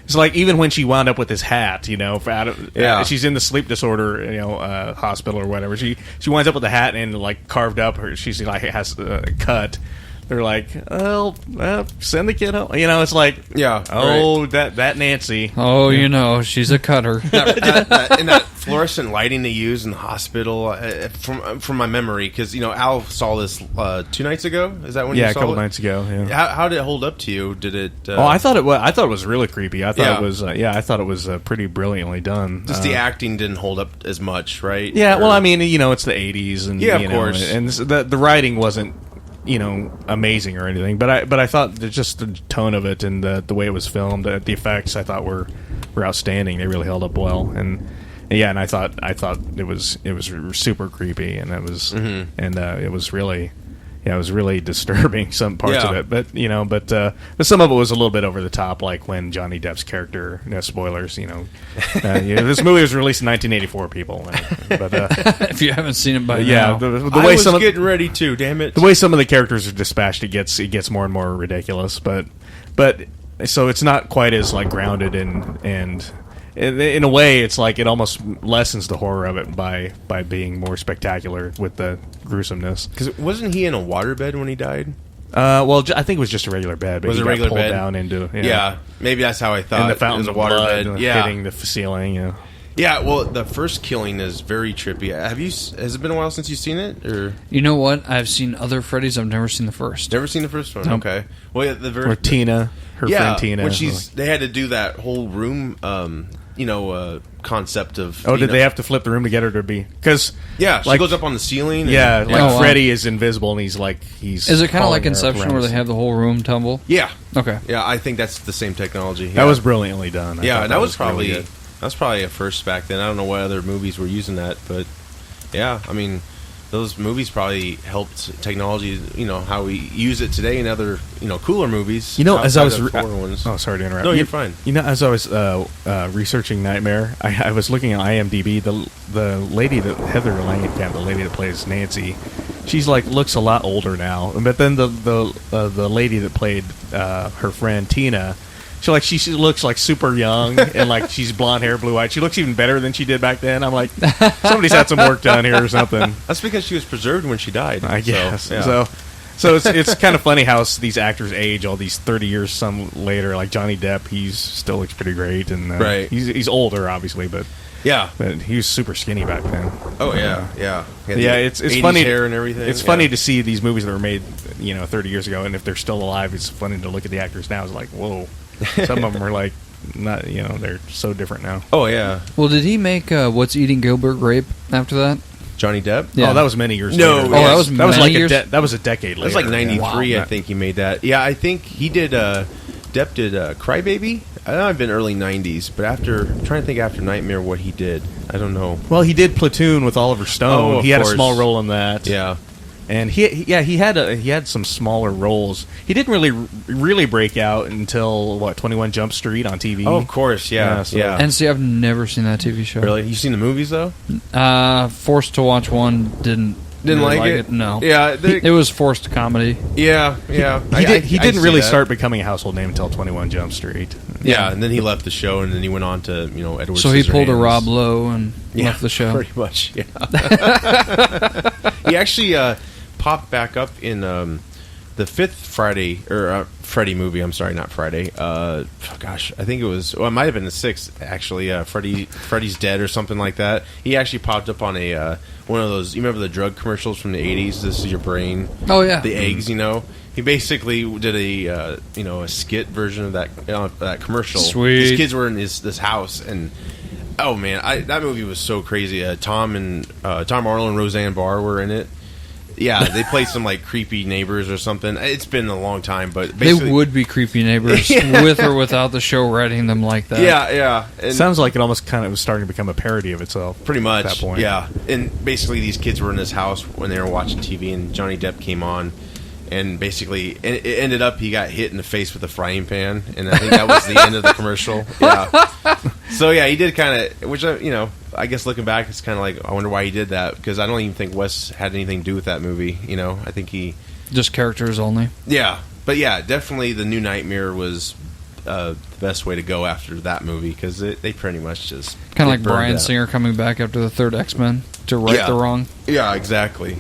[SPEAKER 2] It's like even when she wound up with this hat, she's in the sleep disorder, hospital or whatever. She winds up with the hat and like carved up her. She's like has a cut. They're like, oh, well, send the kid home. It's like,
[SPEAKER 1] right.
[SPEAKER 2] that Nancy.
[SPEAKER 3] Oh, she's a cutter.
[SPEAKER 1] that fluorescent lighting they use in the hospital, from my memory, because Al saw this 2 nights ago. Is that when you saw it?
[SPEAKER 2] Yeah, a couple nights ago. Yeah.
[SPEAKER 1] How did it hold up to you? Did it?
[SPEAKER 2] I thought it was really creepy. I thought it was pretty brilliantly done.
[SPEAKER 1] Just the acting didn't hold up as much, right?
[SPEAKER 2] Yeah. Well, I mean, it's the 80s, and
[SPEAKER 1] of course,
[SPEAKER 2] and the writing wasn't amazing or anything, but I thought that just the tone of it and the way it was filmed, the effects I thought were outstanding. They really held up well, and I thought it was super creepy, and it was it was really it was really disturbing, some parts of it, but some of it was a little bit over the top, like when Johnny Depp's character, spoilers, this movie was released in 1984, people, but
[SPEAKER 3] if you haven't seen it by
[SPEAKER 2] now,
[SPEAKER 1] the way I was getting ready to, damn it,
[SPEAKER 2] the way some of the characters are dispatched, it gets more and more ridiculous, but so it's not quite as like grounded and in a way, it's like it almost lessens the horror of it by being more spectacular with the gruesomeness.
[SPEAKER 1] Because wasn't he in a waterbed when he died?
[SPEAKER 2] Well, I think it was just a regular bed. But
[SPEAKER 1] was
[SPEAKER 2] he
[SPEAKER 1] a regular
[SPEAKER 2] got pulled
[SPEAKER 1] bed
[SPEAKER 2] down into
[SPEAKER 1] maybe that's how I thought.
[SPEAKER 2] And the fountain of blood hitting the ceiling.
[SPEAKER 1] Yeah, well, the first killing is very trippy. Has it been a while since you've seen it? Or
[SPEAKER 3] you know what? I've seen other Freddy's. I've never seen the first.
[SPEAKER 1] Never seen the first one.
[SPEAKER 3] Nope.
[SPEAKER 1] Okay. Well,
[SPEAKER 2] or Tina, her friend Tina.
[SPEAKER 1] When they had to do that whole room. Concept of...
[SPEAKER 2] Oh, did they have to flip the room to get her to be... Because...
[SPEAKER 1] Yeah, she goes up on the ceiling.
[SPEAKER 2] Freddy is invisible, and he's... Is
[SPEAKER 3] it kind of like Inception, where they have the whole room tumble?
[SPEAKER 1] Yeah.
[SPEAKER 3] Okay.
[SPEAKER 1] Yeah, I think that's the same technology.
[SPEAKER 2] That was brilliantly done.
[SPEAKER 1] That was probably a first back then. I don't know what other movies were using that, but... Yeah, I mean... Those movies probably helped technology, how we use it today in other, cooler movies.
[SPEAKER 2] As I was...
[SPEAKER 1] Oh,
[SPEAKER 2] sorry to interrupt.
[SPEAKER 1] No, you're fine.
[SPEAKER 2] As I was researching Nightmare, I was looking at IMDb. The lady that... Heather Langenkamp, the lady that plays Nancy, she's looks a lot older now. But then the lady that played her friend, Tina... She looks super young and she's blonde hair, blue eyed. She looks even better than she did back then. I'm like, somebody's had some work done here or something.
[SPEAKER 1] That's because she was preserved when she died,
[SPEAKER 2] I guess. So it's kind of funny how these actors age all these 30 years some later. Like Johnny Depp, he still looks pretty great, and
[SPEAKER 1] right.
[SPEAKER 2] He's older, obviously, but he was super skinny back then.
[SPEAKER 1] Oh yeah.
[SPEAKER 2] It's funny
[SPEAKER 1] hair and everything.
[SPEAKER 2] It's funny to see these movies that were made 30 years ago, and if they're still alive, it's funny to look at the actors now. It's like, whoa. Some of them are not, they're so different now.
[SPEAKER 1] Oh yeah.
[SPEAKER 3] Well, did he make What's Eating Gilbert Grape after that?
[SPEAKER 1] Johnny Depp?
[SPEAKER 2] Yeah. Oh, that was many years
[SPEAKER 1] later.
[SPEAKER 2] That was a decade later.
[SPEAKER 1] That was like 93, I think he made that. Yeah, I think he did, Depp did Crybaby. I know I've been early 90s, but I'm trying to think after Nightmare what he did. I don't know.
[SPEAKER 2] Well, he did Platoon with Oliver Stone. He had a small role in that.
[SPEAKER 1] Yeah.
[SPEAKER 2] And he had some smaller roles. He didn't really break out until 21 Jump Street on TV.
[SPEAKER 1] Oh, of course, yeah.
[SPEAKER 3] And see, I've never seen that TV show.
[SPEAKER 1] Really? You seen the movies though?
[SPEAKER 3] Forced to watch one. Didn't
[SPEAKER 1] really like it?
[SPEAKER 3] No.
[SPEAKER 1] Yeah,
[SPEAKER 3] it was forced comedy.
[SPEAKER 1] Yeah.
[SPEAKER 2] He didn't really start becoming a household name until 21 Jump Street.
[SPEAKER 1] Yeah, and then he left the show, and then he went on to Edward.
[SPEAKER 3] So he pulled a Rob Lowe and left the show.
[SPEAKER 1] Pretty much. Yeah. He actually. Popped back up in the fifth Friday or Freddy movie. I'm sorry, not Friday. I think it was. Well, it might have been the sixth actually. Freddy's Dead or something like that. He actually popped up on a one of those. You remember the drug commercials from the '80s? This is your brain.
[SPEAKER 3] Oh yeah,
[SPEAKER 1] the eggs. He basically did a skit version of that commercial.
[SPEAKER 3] Sweet.
[SPEAKER 1] These kids were in this house and. Oh man, that movie was so crazy. Tom Arnold and Roseanne Barr were in it. Yeah, they play some like creepy neighbors or something. It's been a long time, but
[SPEAKER 3] they would be creepy neighbors with or without the show writing them like that.
[SPEAKER 1] Yeah.
[SPEAKER 2] And sounds like it almost kind of was starting to become a parody of itself.
[SPEAKER 1] Pretty much.
[SPEAKER 2] At that point.
[SPEAKER 1] Yeah. And basically these kids were in this house when they were watching TV, and Johnny Depp came on, and basically it ended up he got hit in the face with a frying pan, and I think that was the end of the commercial. Yeah. So yeah, he did kind of, which I guess looking back, it's kind of like I wonder why he did that, because I don't even think Wes had anything to do with that movie. I think he
[SPEAKER 3] just characters only.
[SPEAKER 1] Yeah, but yeah, definitely the New Nightmare was the best way to go after that movie, because they pretty much just
[SPEAKER 3] kind of like Bryan Singer coming back after the third X-Men to right the wrong.
[SPEAKER 1] Yeah, exactly.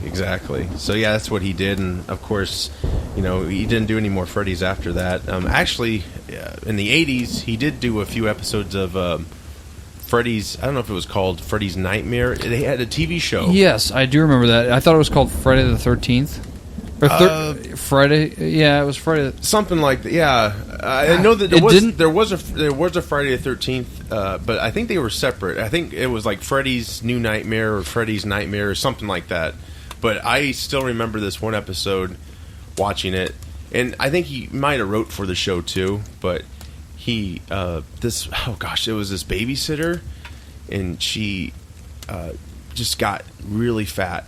[SPEAKER 1] So yeah, that's what he did, and of course, he didn't do any more Freddy's after that. Actually, in the '80s, he did do a few episodes of Freddy's. I don't know if it was called Freddy's Nightmare. They had a TV show.
[SPEAKER 3] Yes, I do remember that. I thought it was called Friday the 13th. Friday, yeah, it was Friday.
[SPEAKER 1] Something like that. Yeah, I know that there was a Friday the 13th, but I think they were separate. I think it was like Freddy's New Nightmare or Freddy's Nightmare or something like that. But I still remember this one episode, watching it, and I think he might have wrote for the show too. But it was this babysitter, and she just got really fat.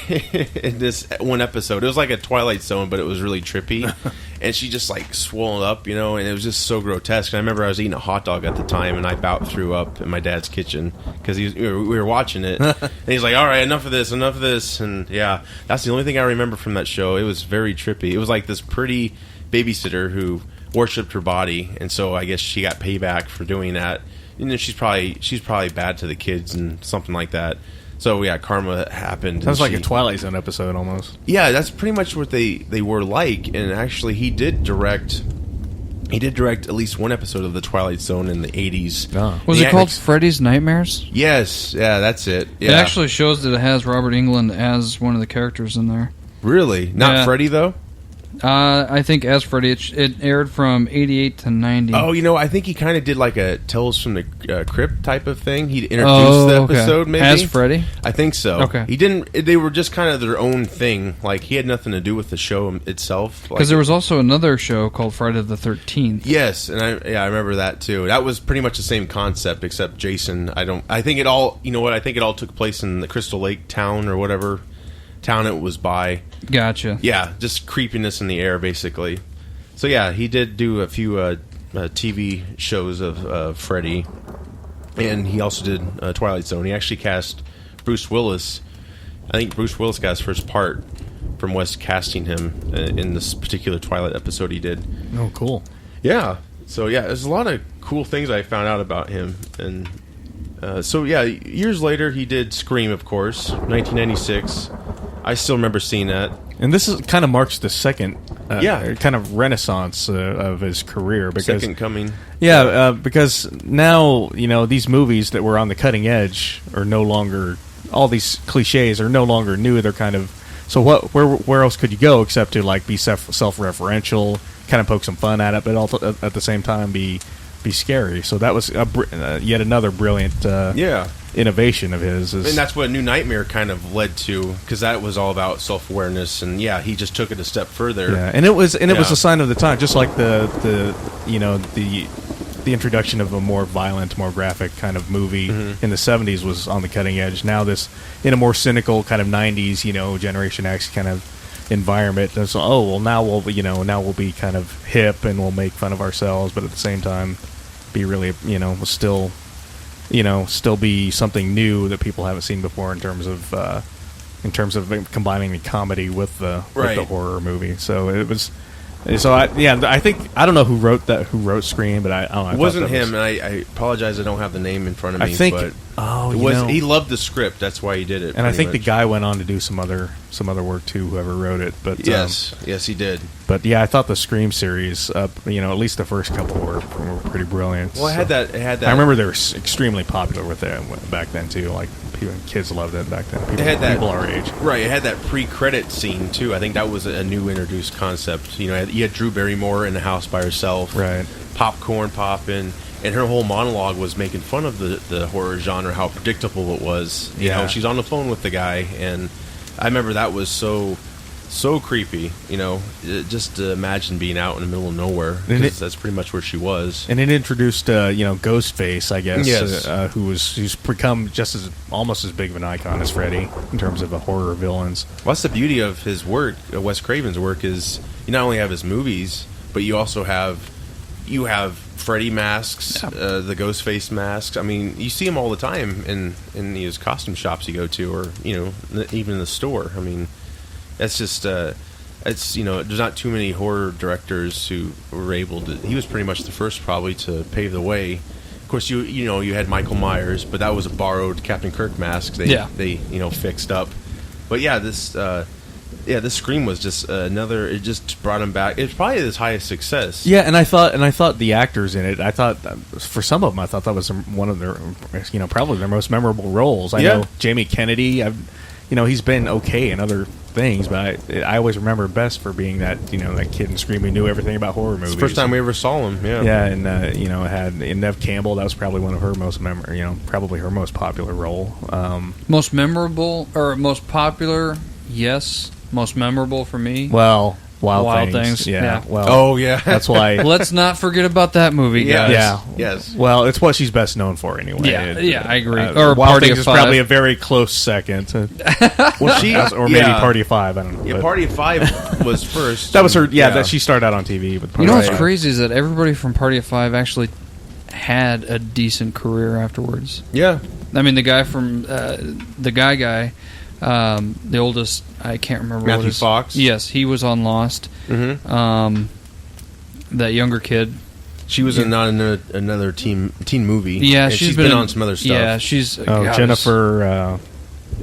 [SPEAKER 1] In this one episode, it was like a Twilight Zone, but it was really trippy, and she just like swollen up, and it was just so grotesque. And I remember I was eating a hot dog at the time, and I about threw up in my dad's kitchen because we were watching it, and he's like, "All right, enough of this," and yeah, that's the only thing I remember from that show. It was very trippy. It was like this pretty babysitter who worshipped her body, and so I guess she got payback for doing that. She's probably bad to the kids and something like that. So yeah, karma happened.
[SPEAKER 2] Sounds like a Twilight Zone episode almost.
[SPEAKER 1] Yeah, that's pretty much what they were like. And actually, he did direct at least one episode of the Twilight Zone in the '80s.
[SPEAKER 2] Oh.
[SPEAKER 3] Was it called Freddy's Nightmares?
[SPEAKER 1] Yes, yeah, that's it. Yeah.
[SPEAKER 3] It actually shows that it has Robert Englund as one of the characters in there.
[SPEAKER 1] Really? Not Freddy though?
[SPEAKER 3] I think as Freddy, it aired from '88 to '90.
[SPEAKER 1] Oh, I think he kind of did like a Tales from the Crypt type of thing. He introduced the episode, maybe
[SPEAKER 3] as Freddy.
[SPEAKER 1] I think so.
[SPEAKER 3] Okay,
[SPEAKER 1] he didn't. They were just kind of their own thing. Like he had nothing to do with the show itself.
[SPEAKER 3] Because there was also another show called Friday the 13th.
[SPEAKER 1] Yes, and I remember that too. That was pretty much the same concept, except Jason. I think it all. You know what? I think it all took place in the Crystal Lake town or whatever town it was by.
[SPEAKER 3] Gotcha.
[SPEAKER 1] Yeah, just creepiness in the air, basically. So yeah, he did do a few TV shows of Freddy, and he also did Twilight Zone. He actually cast Bruce Willis. I think Bruce Willis got his first part from Wes casting him in this particular Twilight episode he did.
[SPEAKER 2] Oh, cool.
[SPEAKER 1] Yeah. So yeah, there's a lot of cool things I found out about him, and so yeah, years later he did Scream, of course, 1996. I still remember seeing that.
[SPEAKER 2] And this kind of marks the second kind of renaissance of his career. Because,
[SPEAKER 1] second coming.
[SPEAKER 2] Yeah, because now, these movies that were on the cutting edge are no longer, all these cliches are no longer new. They're kind of, so where else could you go except to like be self-referential, kind of poke some fun at it, but also at the same time be scary. So that was yet another brilliant innovation of his.
[SPEAKER 1] And that's what New Nightmare kind of led to, because that was all about self-awareness, and yeah, he just took it a step further.
[SPEAKER 2] Yeah, and it was a sign of the time, just like the introduction of a more violent, more graphic kind of movie in the 70s was on the cutting edge. Now this, in a more cynical kind of 90s, Generation X kind of environment. So, now we'll be kind of hip and we'll make fun of ourselves, but at the same time be really, still be something new that people haven't seen before in terms of combining the comedy with the horror movie. So it was. So I think I don't know who wrote Scream, but I don't know.
[SPEAKER 1] It wasn't him, and I apologize. I don't have the name in front of me.
[SPEAKER 2] I think.
[SPEAKER 1] But he loved the script. That's why he did it.
[SPEAKER 2] And I think the guy went on to do some other work too. Whoever wrote it, but
[SPEAKER 1] yes, he did.
[SPEAKER 2] But yeah, I thought the Scream series, at least the first couple were pretty brilliant.
[SPEAKER 1] Well, it had that.
[SPEAKER 2] I remember they were extremely popular with it back then too. Like kids loved it back then. People our age,
[SPEAKER 1] right? It had that pre-credit scene too. I think that was a new introduced concept. You had Drew Barrymore in the house by herself,
[SPEAKER 2] right?
[SPEAKER 1] Popcorn popping. And her whole monologue was making fun of the horror genre, how predictable it was. You know, she's on the phone with the guy, and I remember that was so creepy, just to imagine being out in the middle of nowhere, because that's pretty much where she was.
[SPEAKER 2] And it introduced, Ghostface, I guess,
[SPEAKER 1] yes.
[SPEAKER 2] who's become almost as big of an icon as Freddy in terms of horror villains.
[SPEAKER 1] Well, that's the beauty of his work, Wes Craven's work, is you not only have his movies, but you also have Freddy masks, the Ghostface masks. I mean, you see them all the time in these costume shops you go to, or even in the store. I mean, that's just there's not too many horror directors who were able to. He was pretty much the first probably to pave the way. Of course, you had Michael Myers, but that was a borrowed Captain Kirk mask. They fixed up. But this Scream was just another. It just brought him back. It's probably his highest success.
[SPEAKER 2] Yeah, and I thought the actors in it. I thought for some of them, I thought that was one of their, probably their most memorable roles. I know Jamie Kennedy. He's been okay in other things, but I always remember best for being that that kid in Scream who knew everything about horror movies.
[SPEAKER 1] It's the first time we ever saw him.
[SPEAKER 2] Yeah, and had Neve Campbell. That was probably one of her most probably her most popular role.
[SPEAKER 3] Most memorable or most popular? Yes. Most memorable for me?
[SPEAKER 2] Well, Wild Things.
[SPEAKER 3] Yeah.
[SPEAKER 2] Well,
[SPEAKER 1] oh yeah.
[SPEAKER 2] That's why.
[SPEAKER 3] Let's not forget about that movie, guys.
[SPEAKER 2] Yeah.
[SPEAKER 1] Yes.
[SPEAKER 2] Well, it's what she's best known for anyway.
[SPEAKER 3] Yeah, I agree.
[SPEAKER 2] Or
[SPEAKER 3] Wild
[SPEAKER 2] Party
[SPEAKER 3] Things
[SPEAKER 2] of
[SPEAKER 3] is
[SPEAKER 2] Five. Probably a very close second.
[SPEAKER 1] Or
[SPEAKER 2] maybe Party of Five. I don't know.
[SPEAKER 1] Yeah, Party of Five was first.
[SPEAKER 2] That was her. Yeah, that she started out on TV. With
[SPEAKER 3] Party what's crazy is that everybody from Party of Five actually had a decent career afterwards.
[SPEAKER 1] Yeah.
[SPEAKER 3] I mean, the guy from the guy. The oldest, I can't remember.
[SPEAKER 1] Matthew Fox.
[SPEAKER 3] Yes, he was on Lost.
[SPEAKER 1] Mm-hmm.
[SPEAKER 3] That younger kid.
[SPEAKER 1] She was in another teen movie.
[SPEAKER 3] Yeah,
[SPEAKER 1] and she's been on some other stuff.
[SPEAKER 3] Yeah, she's.
[SPEAKER 2] Jennifer.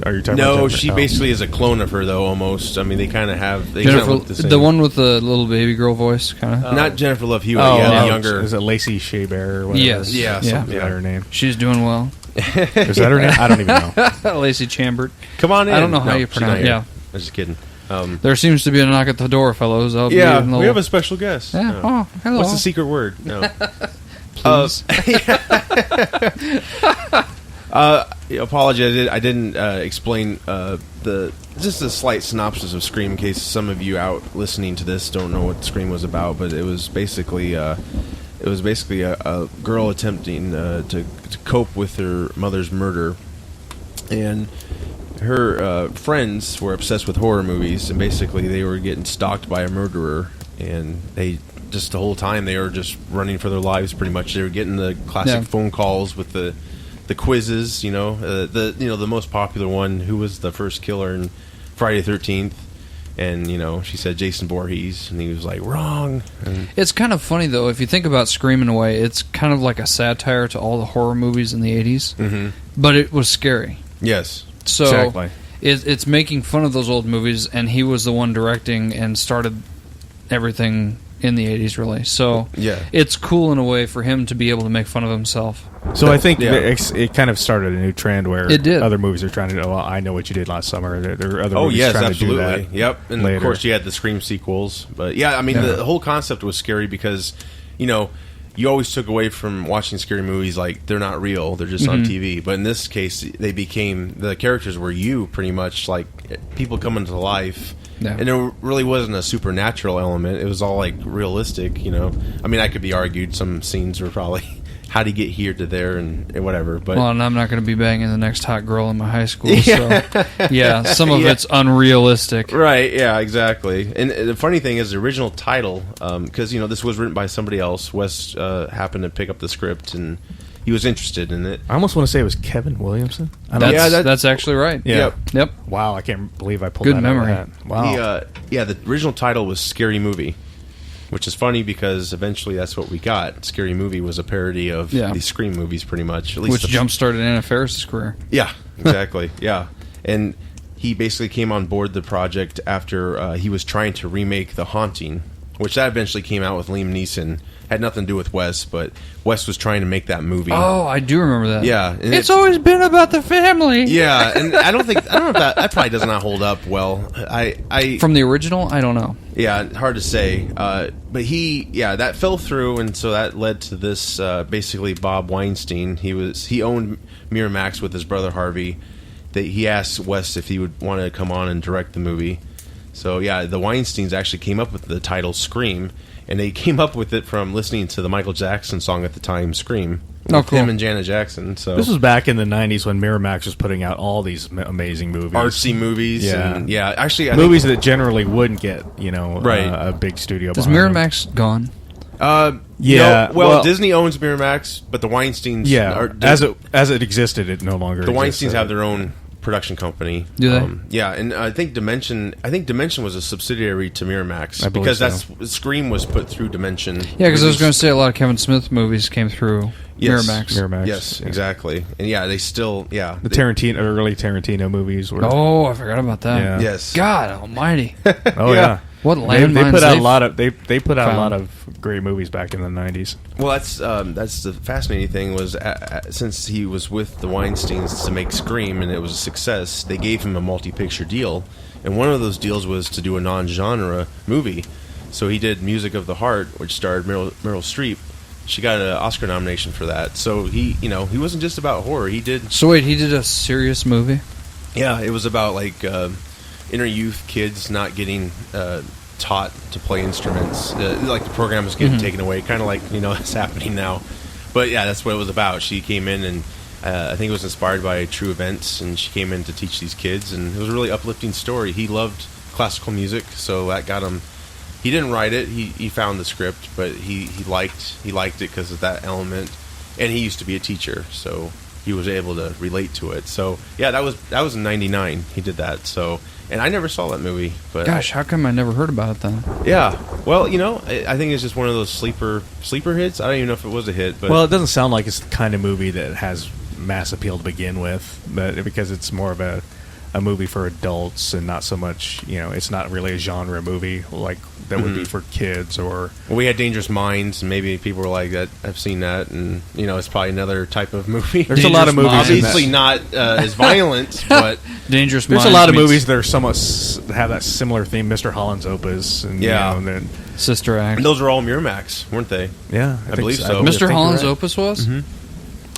[SPEAKER 2] Are you talking about Jennifer?
[SPEAKER 1] She basically is a clone of her, though. Almost. I mean, they kind of have. They
[SPEAKER 3] Jennifer,
[SPEAKER 1] look the same.
[SPEAKER 3] The one with the little baby girl voice, kind of.
[SPEAKER 1] Not Jennifer Love Hewitt. The younger.
[SPEAKER 2] Is it Lacey Chabert or whatever?
[SPEAKER 3] Yes.
[SPEAKER 1] Yeah.
[SPEAKER 2] Something like her name.
[SPEAKER 3] She's doing well.
[SPEAKER 2] Is that her name? I don't even know.
[SPEAKER 3] Lacey Chambert.
[SPEAKER 1] Come on in.
[SPEAKER 3] I don't know how you pronounce it. Yeah.
[SPEAKER 1] I'm just kidding.
[SPEAKER 3] There seems to be a knock at the door, fellows.
[SPEAKER 1] We have a special guest.
[SPEAKER 3] Yeah. Oh, hello.
[SPEAKER 1] What's the secret word? No.
[SPEAKER 3] Please.
[SPEAKER 1] Apologize. I didn't explain just a slight synopsis of Scream in case some of you out listening to this don't know what Scream was about. But it was basically a girl attempting to cope with her mother's murder, and her friends were obsessed with horror movies, and basically they were getting stalked by a murderer, and they just the whole time they were just running for their lives. Pretty much, they were getting the classic phone calls with the quizzes. The most popular one: who was the first killer in Friday the 13th? And, she said Jason Voorhees, and he was like, wrong. And
[SPEAKER 3] it's kind of funny, though, if you think about Scream in a way, it's kind of like a satire to all the horror movies in the 80s, but it was scary.
[SPEAKER 1] Yes.
[SPEAKER 3] So
[SPEAKER 2] exactly.
[SPEAKER 3] It's making fun of those old movies, and he was the one directing and started everything in the 80s, really. So it's cool in a way for him to be able to make fun of himself.
[SPEAKER 2] So I think it kind of started a new trend where
[SPEAKER 3] it did.
[SPEAKER 2] Other movies are trying to well, I Know What You Did Last Summer. There are other movies trying
[SPEAKER 1] absolutely.
[SPEAKER 2] To do that.
[SPEAKER 1] Yep. And
[SPEAKER 2] later.
[SPEAKER 1] Of course you had the Scream sequels. But yeah, I mean the whole concept was scary because, you always took away from watching scary movies like they're not real, they're just on TV. But in this case the characters were you pretty much, like people coming to life. Yeah. And there really wasn't a supernatural element. It was all like realistic, I mean, I could be argued some scenes were probably how to get here to there and whatever. But
[SPEAKER 3] and I'm not going to be banging the next hot girl in my high school. So some of it's unrealistic.
[SPEAKER 1] Right, yeah, exactly. And the funny thing is the original title, because, this was written by somebody else. Wes happened to pick up the script and he was interested in it.
[SPEAKER 2] I almost want to say it was Kevin Williamson.
[SPEAKER 3] That's actually right.
[SPEAKER 2] Yeah.
[SPEAKER 3] Yep.
[SPEAKER 2] Wow, I can't believe I pulled
[SPEAKER 3] Good
[SPEAKER 2] that
[SPEAKER 3] memory.
[SPEAKER 2] out of that. Wow.
[SPEAKER 1] The original title was Scary Movie, which is funny because eventually that's what we got. Scary Movie was a parody of the Scream movies, pretty much. At least
[SPEAKER 3] which jump-started Anna Faris's career.
[SPEAKER 1] Yeah, exactly. Yeah. And he basically came on board the project after he was trying to remake The Haunting, which that eventually came out with Liam Neeson. Had nothing to do with Wes, but Wes was trying to make that movie.
[SPEAKER 3] Oh, I do remember that.
[SPEAKER 1] Yeah,
[SPEAKER 3] it's always been about the family.
[SPEAKER 1] Yeah, and I don't know if that probably does not hold up well. I
[SPEAKER 3] from the original, I don't know.
[SPEAKER 1] Yeah, hard to say. But that fell through, and so that led to this. Basically, Bob Weinstein. He owned Miramax with his brother Harvey, he asked Wes if he would want to come on and direct the movie. So yeah, the Weinsteins actually came up with the title Scream, and they came up with it from listening to the Michael Jackson song at the time, Scream. With
[SPEAKER 3] cool.
[SPEAKER 1] him and Janet Jackson. So
[SPEAKER 2] this was back in the 90s when Miramax was putting out all these amazing movies.
[SPEAKER 1] Artsy movies.
[SPEAKER 2] Yeah.
[SPEAKER 1] And, yeah. Actually, I
[SPEAKER 2] movies
[SPEAKER 1] think,
[SPEAKER 2] that generally wouldn't get,
[SPEAKER 1] Right.
[SPEAKER 2] A big studio
[SPEAKER 3] Is
[SPEAKER 2] behind them.
[SPEAKER 3] Miramax gone?
[SPEAKER 2] Yeah.
[SPEAKER 1] No, well, Disney owns Miramax, but the Weinsteins...
[SPEAKER 2] Yeah, as it existed, it no longer
[SPEAKER 1] The
[SPEAKER 2] exists.
[SPEAKER 1] Weinsteins have their own production company.
[SPEAKER 3] Do they?
[SPEAKER 1] Yeah, and I think Dimension was a subsidiary to Miramax
[SPEAKER 2] I believe
[SPEAKER 1] because
[SPEAKER 2] so.
[SPEAKER 1] Scream was put through Dimension.
[SPEAKER 3] Yeah, because I was going to say a lot of Kevin Smith movies came through Miramax.
[SPEAKER 2] Miramax.
[SPEAKER 1] Yes, exactly. And yeah, they still
[SPEAKER 2] the early Tarantino movies were.
[SPEAKER 3] Oh, I forgot about that.
[SPEAKER 2] Yeah.
[SPEAKER 1] Yes.
[SPEAKER 3] God Almighty!
[SPEAKER 2] Oh yeah.
[SPEAKER 3] What
[SPEAKER 2] They
[SPEAKER 3] landmines
[SPEAKER 2] put out
[SPEAKER 3] they've
[SPEAKER 2] a lot of they put out a lot
[SPEAKER 3] found.
[SPEAKER 2] of great movies back in the 90s.
[SPEAKER 1] Well, that's the fascinating thing was since he was with the Weinsteins to make Scream and it was a success, they gave him a multi-picture deal, and one of those deals was to do a non-genre movie. So he did Music of the Heart, which starred Meryl Streep. She got an Oscar nomination for that. So he wasn't just about horror. He did.
[SPEAKER 3] So wait, he did a serious movie?
[SPEAKER 1] Yeah, it was about like inner youth kids not getting taught to play instruments. Like the program was getting taken away, kind of like it's happening now. But yeah, that's what it was about. She came in and I think it was inspired by true events, and she came in to teach these kids, and it was a really uplifting story. He loved classical music, so that got him. He didn't write it. He found the script, but he liked it because of that element, and he used to be a teacher, so he was able to relate to it. So yeah, that was in '99. He did that. So, and I never saw that movie. But
[SPEAKER 3] Gosh, how come I never heard about it then?
[SPEAKER 1] yeah, well, I think it's just one of those sleeper hits. I don't even know if it was a hit. But
[SPEAKER 2] Well, it doesn't sound like it's the kind of movie that has mass appeal to begin with, but because it's more of a movie for adults and not so much, it's not really a genre movie like that would be for kids or.
[SPEAKER 1] Well, we had Dangerous Minds, and maybe people were like that. I've seen that, and it's probably another type of movie.
[SPEAKER 2] There's a lot of movies.
[SPEAKER 1] Obviously not as violent, but
[SPEAKER 3] Dangerous
[SPEAKER 2] There's
[SPEAKER 3] Minds
[SPEAKER 2] a lot of
[SPEAKER 3] meets
[SPEAKER 2] movies that are somewhat have that similar theme. Mr. Holland's Opus, and
[SPEAKER 1] Yeah.
[SPEAKER 2] and then
[SPEAKER 3] Sister Act.
[SPEAKER 1] and those are all Miramax, weren't they?
[SPEAKER 2] yeah,
[SPEAKER 1] I believe so.
[SPEAKER 2] I think
[SPEAKER 3] Mr.
[SPEAKER 2] you're
[SPEAKER 3] Holland's
[SPEAKER 2] right.
[SPEAKER 3] Opus was?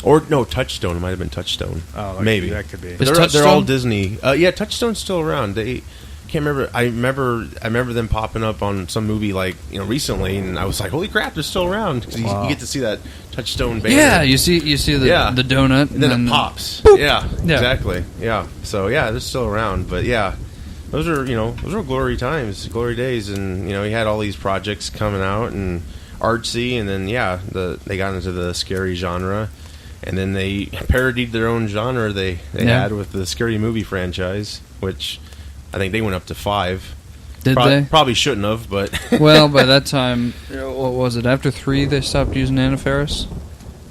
[SPEAKER 1] Or no, Touchstone. It might have been Touchstone.
[SPEAKER 2] Oh,
[SPEAKER 1] maybe
[SPEAKER 2] that could be.
[SPEAKER 3] Is
[SPEAKER 1] They're
[SPEAKER 3] Touchstone?
[SPEAKER 1] all Disney. Yeah, Touchstone's still around. They can't remember. I remember them popping up on some movie like recently, and I was like, "Holy crap, they're still around!" Because
[SPEAKER 2] Wow.
[SPEAKER 1] you get to see that Touchstone banner.
[SPEAKER 3] Yeah, you see the the donut,
[SPEAKER 1] and then it pops. Yeah, exactly. Yeah, so yeah, they're still around. But yeah, those are glory times, glory days, and he had all these projects coming out and artsy, and then they got into the scary genre. And then they parodied their own genre they had with the Scary Movie franchise, which I think they went up to 5.
[SPEAKER 3] Did they?
[SPEAKER 1] Probably shouldn't have, but...
[SPEAKER 3] Well, by that time, what was it? After 3, they stopped using Anna Faris?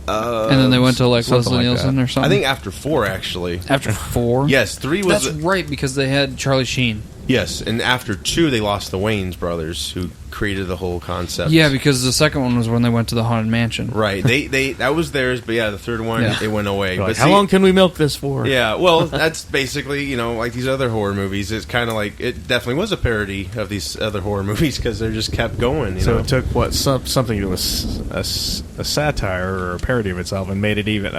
[SPEAKER 3] And then they went to like
[SPEAKER 2] something
[SPEAKER 3] Leslie
[SPEAKER 2] like
[SPEAKER 3] Nielsen
[SPEAKER 2] that.
[SPEAKER 3] or something?
[SPEAKER 1] I think after 4, actually.
[SPEAKER 3] After 4?
[SPEAKER 1] Yes, 3 was...
[SPEAKER 3] That's right, because they had Charlie Sheen.
[SPEAKER 1] Yes, and after 2, they lost the Wayans brothers, who created the whole concept.
[SPEAKER 3] Yeah, because the second one was when they went to the Haunted Mansion.
[SPEAKER 1] Right, they that was theirs, but yeah, the third one, it went away.
[SPEAKER 2] Like,
[SPEAKER 1] But
[SPEAKER 2] how long can we milk this for?
[SPEAKER 1] Yeah, well, that's basically, like these other horror movies. It's kind of like, it definitely was a parody of these other horror movies because they just kept going.
[SPEAKER 2] So it took something that was a satire or a parody of itself and made it even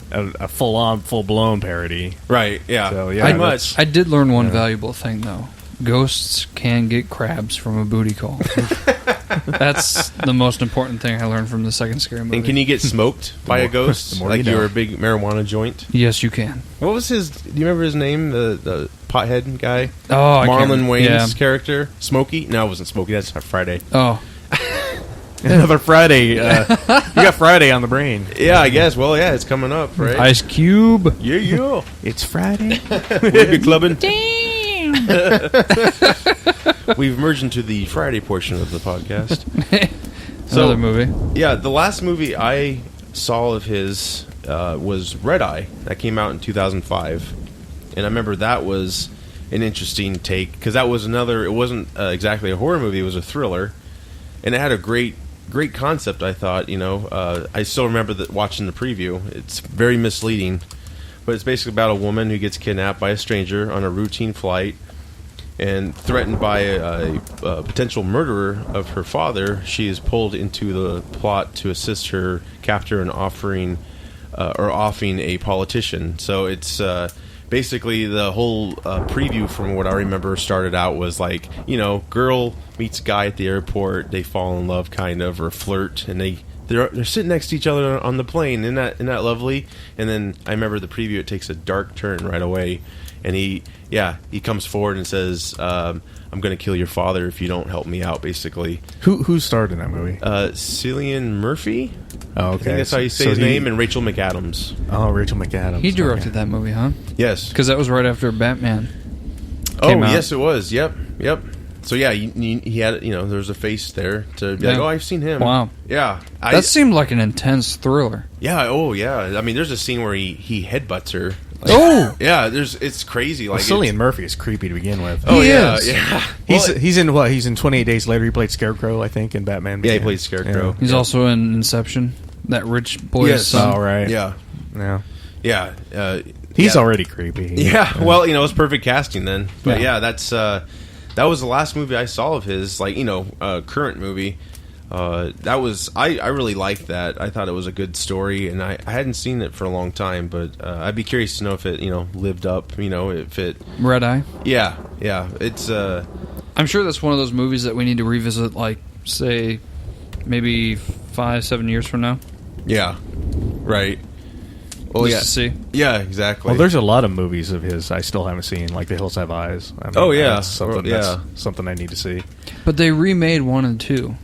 [SPEAKER 2] a full-blown parody.
[SPEAKER 1] Right, yeah.
[SPEAKER 2] So, yeah,
[SPEAKER 1] pretty much.
[SPEAKER 3] I did learn one valuable thing, though. Ghosts can get crabs from a booty call. That's the most important thing I learned from the second scary movie.
[SPEAKER 1] And can you get smoked by a ghost?
[SPEAKER 2] the more
[SPEAKER 1] Like
[SPEAKER 2] you know.
[SPEAKER 1] you're a big marijuana joint?
[SPEAKER 3] Yes, you can.
[SPEAKER 1] What was his... Do you remember his name? The pothead guy?
[SPEAKER 3] Oh, I can't
[SPEAKER 1] Marlon
[SPEAKER 3] remember.
[SPEAKER 1] Wayne's
[SPEAKER 3] Yeah.
[SPEAKER 1] character? Smokey? No, it wasn't Smokey. That's Friday.
[SPEAKER 3] Oh,
[SPEAKER 2] Another Friday. You got Friday on the brain.
[SPEAKER 1] Yeah, I guess. Well, yeah, it's coming up, right?
[SPEAKER 3] Ice Cube.
[SPEAKER 1] Yeah.
[SPEAKER 2] It's Friday.
[SPEAKER 1] We'll be clubbing.
[SPEAKER 3] Damn.
[SPEAKER 1] We've merged into the Friday portion of the podcast.
[SPEAKER 3] Another movie.
[SPEAKER 1] Yeah, the last movie I saw of his was Red Eye. That came out in 2005. And I remember that was an interesting take, because that was another... It wasn't exactly a horror movie, it was a thriller. And it had a great concept, I thought. I still remember watching the preview. It's very misleading. But it's basically about a woman who gets kidnapped by a stranger on a routine flight. And threatened by a potential murderer of her father, she is pulled into the plot to assist her captor in offing a politician. So it's basically the whole preview, from what I remember, started out was like, girl meets guy at the airport, they fall in love kind of, or flirt, and they're sitting next to each other on the plane. Isn't that lovely? And then I remember the preview, it takes a dark turn right away, and he comes forward and says, I'm going to kill your father if you don't help me out, basically.
[SPEAKER 2] Who starred in that movie?
[SPEAKER 1] Cillian Murphy.
[SPEAKER 2] Oh, okay.
[SPEAKER 1] I think that's how you say his name, and Rachel McAdams.
[SPEAKER 2] Oh, Rachel McAdams.
[SPEAKER 3] He directed that movie, huh?
[SPEAKER 1] Yes.
[SPEAKER 3] Because that was right after Batman.
[SPEAKER 1] Oh, yes, it was. Yep. So, yeah, he had, there was a face there to be like, I've seen him.
[SPEAKER 3] Wow.
[SPEAKER 1] Yeah.
[SPEAKER 3] That seemed like an intense thriller.
[SPEAKER 1] Yeah, I mean, there's a scene where he headbutts her. Yeah, it's crazy. Like,
[SPEAKER 2] Cillian Murphy is creepy to begin with.
[SPEAKER 1] Oh,
[SPEAKER 3] He
[SPEAKER 1] yeah.
[SPEAKER 3] is.
[SPEAKER 1] Yeah.
[SPEAKER 2] He's in what? He's in 28 Days Later. He played Scarecrow, I think, in Batman.
[SPEAKER 1] Yeah, he played Scarecrow.
[SPEAKER 3] He's also in Inception, that rich boy's son.
[SPEAKER 2] Oh, right.
[SPEAKER 1] Yeah.
[SPEAKER 2] Yeah. He's already creepy.
[SPEAKER 1] Yeah. Well, it's perfect casting then. But yeah, that was the last movie I saw of his, like, current movie. That was I really liked that. I thought it was a good story, and I hadn't seen it for a long time, but I'd be curious to know if it lived up. If it
[SPEAKER 3] Red Eye.
[SPEAKER 1] Yeah. It's
[SPEAKER 3] I'm sure that's one of those movies that we need to revisit, like, say, maybe 5-7 years from now.
[SPEAKER 1] Yeah. Right. Well,
[SPEAKER 3] Just to see.
[SPEAKER 1] Yeah, exactly.
[SPEAKER 2] Well, there's a lot of movies of his I still haven't seen, like The Hills Have Eyes. I mean, that's something I need to see.
[SPEAKER 3] But they remade 1 and 2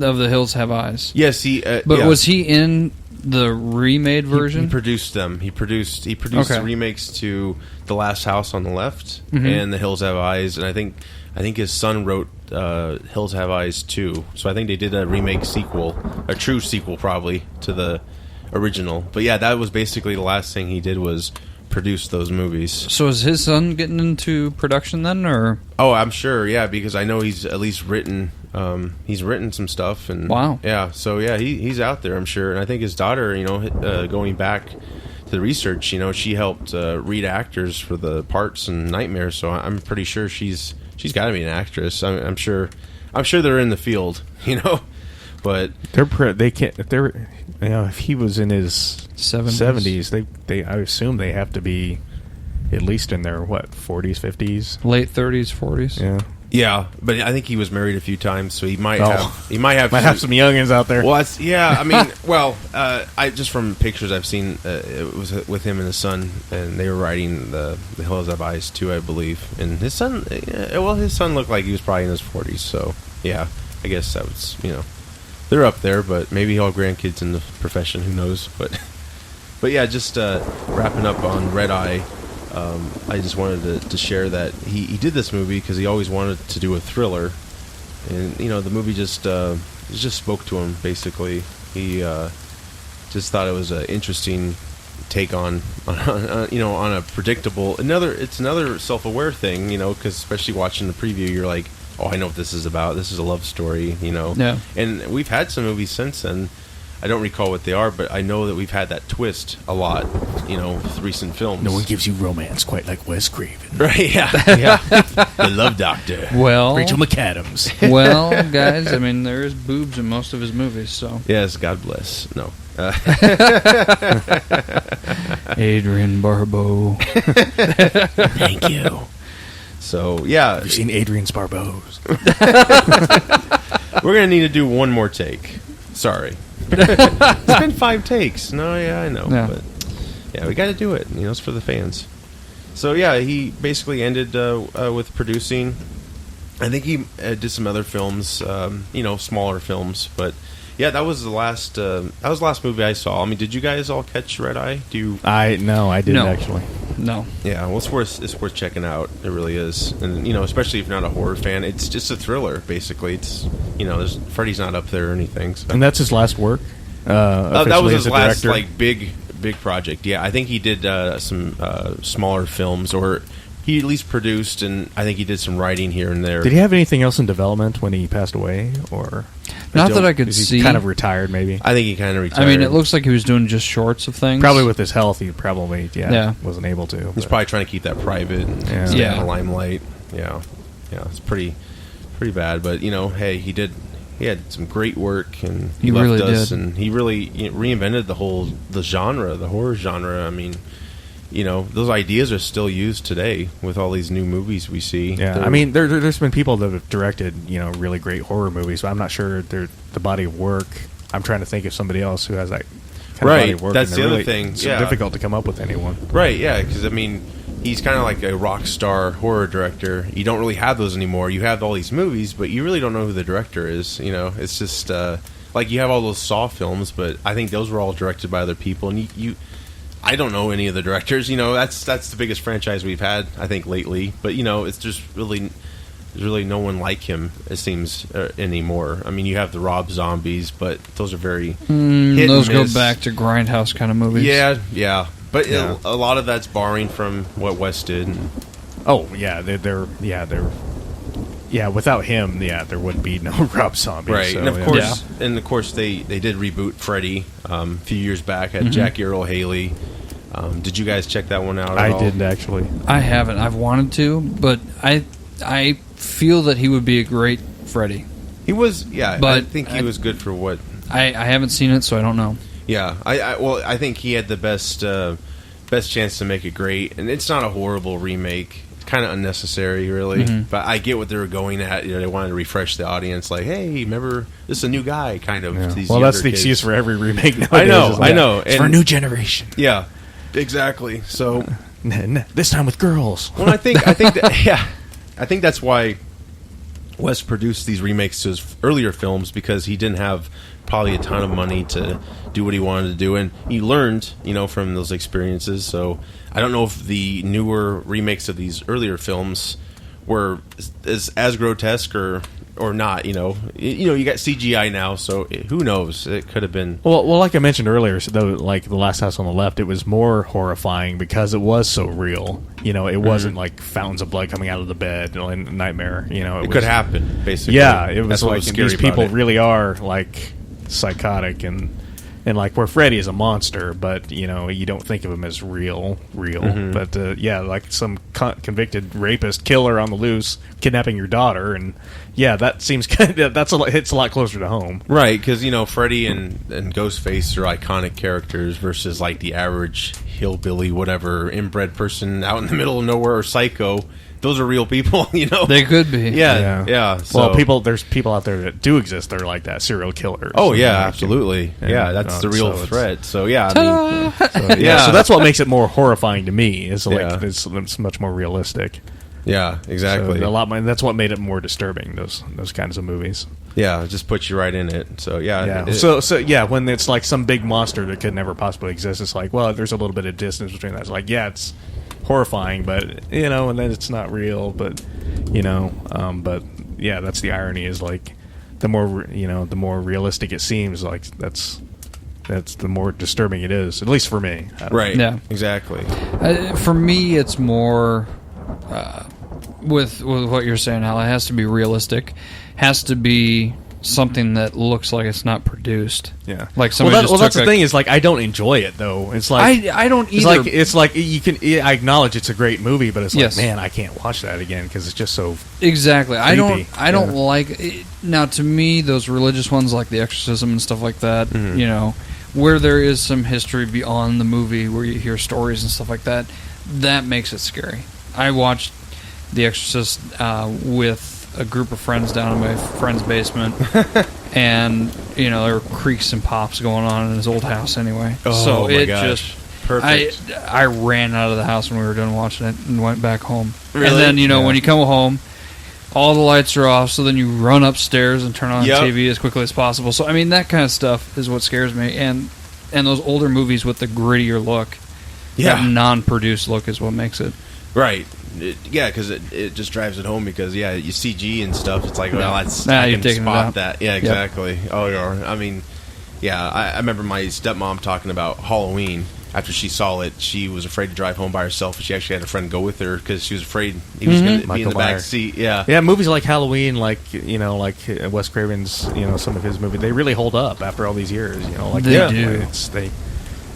[SPEAKER 3] of The Hills Have Eyes.
[SPEAKER 1] Yes,
[SPEAKER 3] was he in the remade version?
[SPEAKER 1] He produced them. He produced the remakes to The Last House on the Left and The Hills Have Eyes, and I think his son wrote Hills Have Eyes 2. So I think they did a remake sequel, a true sequel probably to the original. But yeah, that was basically the last thing he did was produce those movies.
[SPEAKER 3] So is his son getting into production then, or?
[SPEAKER 1] Oh, I'm sure. Yeah, because I know he's at least written. He's written some stuff, and
[SPEAKER 3] wow.
[SPEAKER 1] Yeah, so yeah, he's out there, I'm sure. And I think his daughter, going back to the research, she helped read actors for the parts in Nightmare. So I'm pretty sure she's got to be an actress. I'm sure they're in the field, but
[SPEAKER 2] they can't. If he was in his 70s, I assume they have to be at least in their 40s, 50s,
[SPEAKER 3] late 30s, 40s.
[SPEAKER 2] Yeah.
[SPEAKER 1] Yeah, but I think he was married a few times, so he might have
[SPEAKER 2] some youngins out there.
[SPEAKER 1] Well, I mean, I just from pictures I've seen, it was with him and his son, and they were riding the Hills Have Eyes 2, I believe. And his son, his son looked like he was probably in his 40s. So yeah, I guess that was they're up there, but maybe he'll have grandkids in the profession. Who knows? But yeah, just wrapping up on Red Eye. I just wanted to share that he did this movie because he always wanted to do a thriller, and the movie just spoke to him. Basically, he just thought it was an interesting take on a predictable another self-aware thing. Because especially watching the preview, you're like, oh, I know what this is about. This is a love story.
[SPEAKER 3] Yeah.
[SPEAKER 1] And we've had some movies since then. I don't recall what they are, but I know that we've had that twist a lot, with recent films.
[SPEAKER 2] No one gives you romance quite like Wes Craven.
[SPEAKER 1] Right, yeah. The Love Doctor.
[SPEAKER 3] Well,
[SPEAKER 2] Rachel McAdams.
[SPEAKER 3] Well, guys, I mean, there is boobs in most of his movies, so.
[SPEAKER 1] Yes, God bless. No.
[SPEAKER 3] Adrian Barbeau.
[SPEAKER 1] Thank you. So, yeah.
[SPEAKER 2] Have you seen Adrian's Barbeau's?
[SPEAKER 1] We're going to need to do one more take. Sorry. It's been 5 takes. No, yeah, I know.
[SPEAKER 3] Yeah.
[SPEAKER 1] But yeah, we got to do it. It's for the fans. So yeah, he basically ended with producing. I think he did some other films, smaller films. But yeah, that was the last. That was the last movie I saw. I mean, did you guys all catch Red Eye?
[SPEAKER 2] I didn't actually.
[SPEAKER 3] No.
[SPEAKER 1] Yeah, well, it's worth checking out. It really is, and especially if you're not a horror fan, it's just a thriller. Basically, it's Freddy's not up there or anything. So.
[SPEAKER 2] And that's his last work.
[SPEAKER 1] That was his last
[SPEAKER 2] director?
[SPEAKER 1] big project. Yeah, I think he did some smaller films, or he at least produced, and I think he did some writing here and there.
[SPEAKER 2] Did he have anything else in development when he passed away, or
[SPEAKER 3] not that I could
[SPEAKER 2] is he
[SPEAKER 3] see?
[SPEAKER 2] Kind of retired, maybe.
[SPEAKER 1] I think he kind of retired.
[SPEAKER 3] I mean, it looks like he was doing just shorts of things.
[SPEAKER 2] Probably with his health, he probably wasn't able to.
[SPEAKER 1] He's probably trying to keep that private and stay in the limelight. Yeah, it's pretty bad. But hey, he had some great work, and he left us, and he really reinvented the horror genre. I mean, those ideas are still used today with all these new movies we see.
[SPEAKER 2] Yeah, I mean, there's been people that have directed, really great horror movies, but I'm not sure they're the body of work. I'm trying to think of somebody else who has that kind of body of work.
[SPEAKER 1] That's
[SPEAKER 2] and
[SPEAKER 1] the other
[SPEAKER 2] really,
[SPEAKER 1] thing.
[SPEAKER 2] It's
[SPEAKER 1] yeah.
[SPEAKER 2] difficult to come up with anyone.
[SPEAKER 1] Right, yeah, because, I mean, he's kind of like a rock star horror director. You don't really have those anymore. You have all these movies, but you really don't know who the director is. It's just, like, you have all those Saw films, but I think those were all directed by other people, and I don't know any of the directors. That's the biggest franchise we've had, I think, lately. But it's just there's really no one like him. It seems anymore. I mean, you have the Rob Zombies, but those are very hit
[SPEAKER 3] those
[SPEAKER 1] and
[SPEAKER 3] go
[SPEAKER 1] miss.
[SPEAKER 3] back to Grindhouse kind of movies.
[SPEAKER 1] Yeah. But a lot of that's borrowing from what Wes did.
[SPEAKER 2] Oh yeah, they're without him, there would be no Rob Zombie.
[SPEAKER 1] Right,
[SPEAKER 2] So,
[SPEAKER 1] and of course, they did reboot Freddy a few years back. Had Jackie Earle Haley. Did you guys check that one out?
[SPEAKER 2] I didn't actually.
[SPEAKER 3] I haven't. I've wanted to, but I feel that he would be a great Freddy.
[SPEAKER 1] He was, but I think he was good for what.
[SPEAKER 3] I haven't seen it, so I don't know.
[SPEAKER 1] Yeah, I think he had the best chance to make it great, and it's not a horrible remake. It's kind of unnecessary, really. But I get what they were going at. They wanted to refresh the audience, like, hey, remember this is a new guy, kind of.
[SPEAKER 2] Yeah.
[SPEAKER 1] These
[SPEAKER 2] Well, that's the
[SPEAKER 1] kids.
[SPEAKER 2] excuse for every remake nowadays.
[SPEAKER 1] I know.
[SPEAKER 2] It's for a new generation.
[SPEAKER 1] Yeah, exactly. So
[SPEAKER 2] this time with girls.
[SPEAKER 1] well, I think that's why Wes produced these remakes to his earlier films, because he didn't have probably a ton of money to do what he wanted to do, and he learned, from those experiences. So I don't know if the newer remakes of these earlier films were as grotesque or not. You got CGI now, so who knows? It could have been.
[SPEAKER 2] Well, like I mentioned earlier, though, like The Last House on the Left, it was more horrifying because it was so real. It wasn't like fountains of blood coming out of the bed and Nightmare.
[SPEAKER 1] It could happen, basically.
[SPEAKER 2] Yeah, it was
[SPEAKER 1] That's what
[SPEAKER 2] like
[SPEAKER 1] was scary
[SPEAKER 2] these people
[SPEAKER 1] about it.
[SPEAKER 2] really are like psychotic and like where Freddy is a monster, but you don't think of him as real. But like some convicted rapist killer on the loose kidnapping your daughter, and that seems hits a lot closer to home,
[SPEAKER 1] right? Because Freddy and Ghostface are iconic characters versus like the average hillbilly, whatever inbred person out in the middle of nowhere or psycho. Those are real people,
[SPEAKER 3] They could be.
[SPEAKER 1] Yeah. So.
[SPEAKER 2] Well, there's people out there that do exist that are like that, serial killers.
[SPEAKER 1] Oh yeah, absolutely. That's the real threat. So yeah,
[SPEAKER 2] So that's what makes it more horrifying to me. Is like it's much more realistic.
[SPEAKER 1] Yeah, exactly.
[SPEAKER 2] So and that's what made it more disturbing. Those kinds of movies.
[SPEAKER 1] Yeah, it just puts you right in it. So yeah.
[SPEAKER 2] So when it's like some big monster that could never possibly exist, it's like, well, there's a little bit of distance between that. It's like, it's horrifying, but and then it's not real, but but that's the irony, is like the more realistic it seems, like that's the more disturbing it is, at least for me.
[SPEAKER 1] Right.
[SPEAKER 3] Yeah.
[SPEAKER 1] Exactly.
[SPEAKER 3] For me, it's more with what you're saying, Al. It has to be realistic. Has to be something that looks like it's not produced.
[SPEAKER 2] Yeah.
[SPEAKER 3] Like somebody
[SPEAKER 2] that's the thing, is like I don't enjoy it though. It's like
[SPEAKER 3] I don't either.
[SPEAKER 2] It's like you can. I acknowledge it's a great movie, but it's
[SPEAKER 3] Yes.
[SPEAKER 2] like, man, I can't watch that again because it's just so
[SPEAKER 3] exactly. I don't
[SPEAKER 2] Yeah.
[SPEAKER 3] like it. Now, to me, those religious ones like The Exorcism and stuff like that, where there is some history beyond the movie, where you hear stories and stuff like that, that makes it scary. I watched The Exorcist with a group of friends down in my friend's basement, and there were creaks and pops going on in his old house anyway.
[SPEAKER 1] Oh,
[SPEAKER 3] so
[SPEAKER 1] my gosh. Perfect.
[SPEAKER 3] I ran out of the house when we were done watching it and went back home.
[SPEAKER 1] Really?
[SPEAKER 3] And then when you come home, all the lights are off, so then you run upstairs and turn on TV as quickly as possible. So I mean, that kind of stuff is what scares me, and those older movies with the grittier look, that non-produced look, is what makes it
[SPEAKER 1] right. Because it just drives it home, because you CG and stuff. It's like, well, that's
[SPEAKER 3] Nah,
[SPEAKER 1] I
[SPEAKER 3] you're
[SPEAKER 1] can
[SPEAKER 3] taking it
[SPEAKER 1] spot
[SPEAKER 3] out.
[SPEAKER 1] that. Yeah, exactly. Yep. Oh yeah. I mean, I remember my stepmom talking about Halloween. After she saw it, she was afraid to drive home by herself. She actually had a friend go with her because she was afraid he was going to be in the back seat. Yeah,
[SPEAKER 2] movies like Halloween, like Wes Craven's, some of his movies, they really hold up after all these years.
[SPEAKER 3] They do.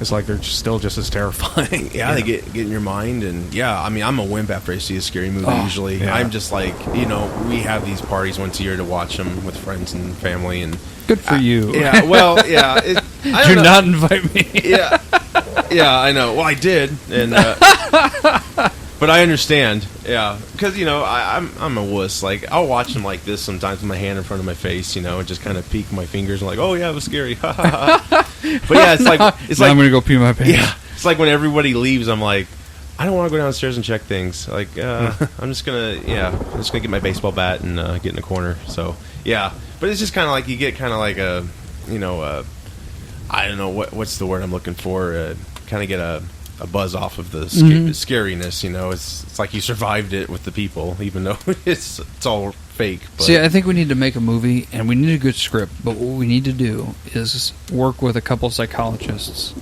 [SPEAKER 2] It's like they're still just as terrifying.
[SPEAKER 1] They get in your mind, and I mean, I'm a wimp after I see a scary movie. Usually, I'm just like, we have these parties once a year to watch them with friends and family, and
[SPEAKER 3] good for you.
[SPEAKER 1] Yeah, well, yeah.
[SPEAKER 3] Do not invite me.
[SPEAKER 1] Yeah, Yeah, I know. Well, I did, and but I understand. Yeah, because I'm a wuss. Like I'll watch them like this sometimes with my hand in front of my face, and just kind of peek my fingers and like, oh yeah, it was scary. But yeah, it's like
[SPEAKER 3] I'm gonna go pee my pants.
[SPEAKER 1] Yeah, it's like when everybody leaves, I'm like, I don't want to go downstairs and check things. Like I'm just gonna get my baseball bat and get in the corner. So yeah, but it's just kind of like you get kind of like a I don't know what's the word I'm looking for. Kind of get a buzz off of the scariness. It's like you survived it with the people, even though it's all fake. But.
[SPEAKER 3] See, I think we need to make a movie, and we need a good script. But what we need to do is work with a couple psychologists,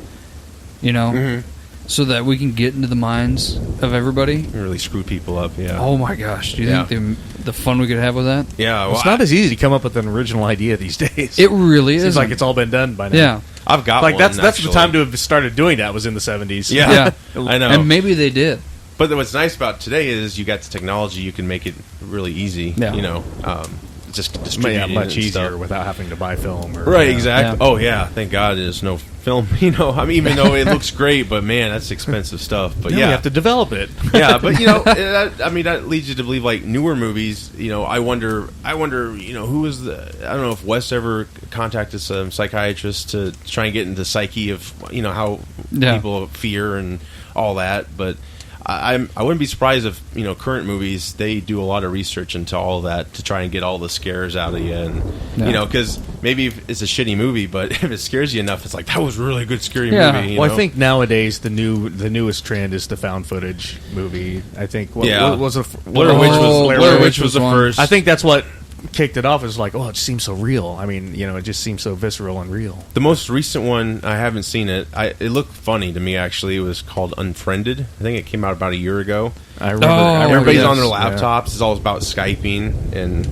[SPEAKER 3] so that we can get into the minds of everybody.
[SPEAKER 1] And really screw people up. Yeah.
[SPEAKER 3] Oh my gosh! Do you think the fun we could have with that?
[SPEAKER 1] Yeah. Well,
[SPEAKER 2] it's not as easy to come up with an original idea these days.
[SPEAKER 3] It really is.
[SPEAKER 2] Seems like it's all been done by now.
[SPEAKER 3] Yeah.
[SPEAKER 1] I've got
[SPEAKER 2] like
[SPEAKER 1] one,
[SPEAKER 2] that's the time to have started doing that was in the 70s.
[SPEAKER 1] Yeah. I know.
[SPEAKER 3] And maybe they did.
[SPEAKER 1] But what's nice about today is you got the technology. You can make it really easy.
[SPEAKER 3] Yeah.
[SPEAKER 1] Just distribute it
[SPEAKER 2] much easier
[SPEAKER 1] stuff.
[SPEAKER 2] without having to buy film.
[SPEAKER 1] Right, exactly.
[SPEAKER 3] Yeah.
[SPEAKER 1] Oh, yeah. Thank God there's no film. Even though it looks great, but man, that's expensive stuff. But
[SPEAKER 2] you have to develop it.
[SPEAKER 1] Yeah, but that leads you to believe like newer movies. I wonder. Who was I don't know if Wes ever contacted some psychiatrist to try and get into the psyche of how people fear and all that, but. I wouldn't be surprised if current movies they do a lot of research into all of that to try and get all the scares out of you, and because maybe if it's a shitty movie, but if it scares you enough, it's like that was a really good scary movie.
[SPEAKER 2] Well, I think nowadays the newest trend is the found footage movie. I think
[SPEAKER 1] Blair
[SPEAKER 2] Witch
[SPEAKER 1] was the first.
[SPEAKER 2] I think that's what kicked it off. Is like, oh, it seems so real. I mean, it just seems so visceral and real.
[SPEAKER 1] The most recent one, I haven't seen it. It looked funny to me, actually. It was called Unfriended. I think it came out about a year ago.
[SPEAKER 2] I remember.
[SPEAKER 1] Everybody's on their laptops. It's all about Skyping, and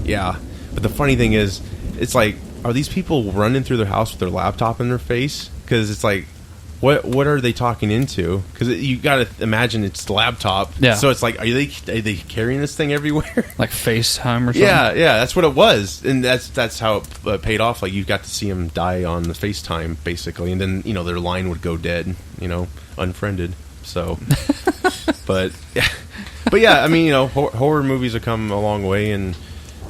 [SPEAKER 1] But the funny thing is, it's like, are these people running through their house with their laptop in their face? Because it's like, what are they talking into? Because you got to imagine it's the laptop.
[SPEAKER 3] Yeah.
[SPEAKER 1] So it's like, are they carrying this thing everywhere?
[SPEAKER 3] Like FaceTime or something?
[SPEAKER 1] Yeah, that's what it was, and that's how it paid off. Like you got to see them die on the FaceTime, basically, and then their line would go dead. Unfriended. So, but yeah, I mean, horror movies have come a long way, and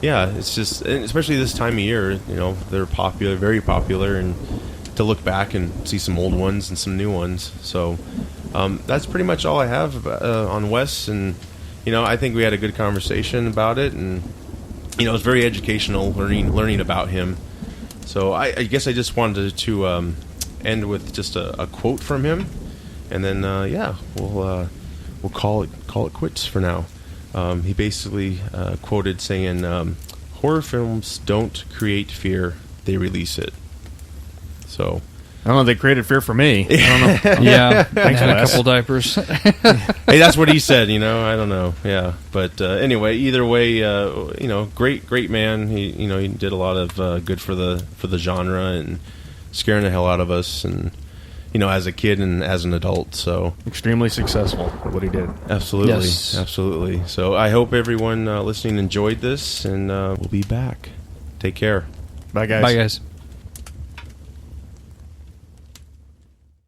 [SPEAKER 1] it's just, and especially this time of year, they're popular, very popular, and. To look back and see some old ones and some new ones. So that's pretty much all I have on Wes. And I think we had a good conversation about it, and it was very educational learning about him. So I guess I just wanted to end with just a quote from him, and then we'll call it quits for now. He basically quoted saying, "Horror films don't create fear; they release it." So,
[SPEAKER 2] I don't know. They created fear for me. I don't know.
[SPEAKER 3] Yeah,
[SPEAKER 2] Thanks,
[SPEAKER 3] had a
[SPEAKER 2] Wes.
[SPEAKER 3] couple diapers.
[SPEAKER 1] Hey, that's what he said. I don't know. Yeah, but anyway, either way, great man. He did a lot of good for the genre and scaring the hell out of us, and as a kid and as an adult. So
[SPEAKER 2] extremely successful at what he did.
[SPEAKER 1] Absolutely,
[SPEAKER 3] yes.
[SPEAKER 1] Absolutely. So I hope everyone listening enjoyed this, and we'll be back. Take care.
[SPEAKER 2] Bye, guys.
[SPEAKER 3] Bye, guys.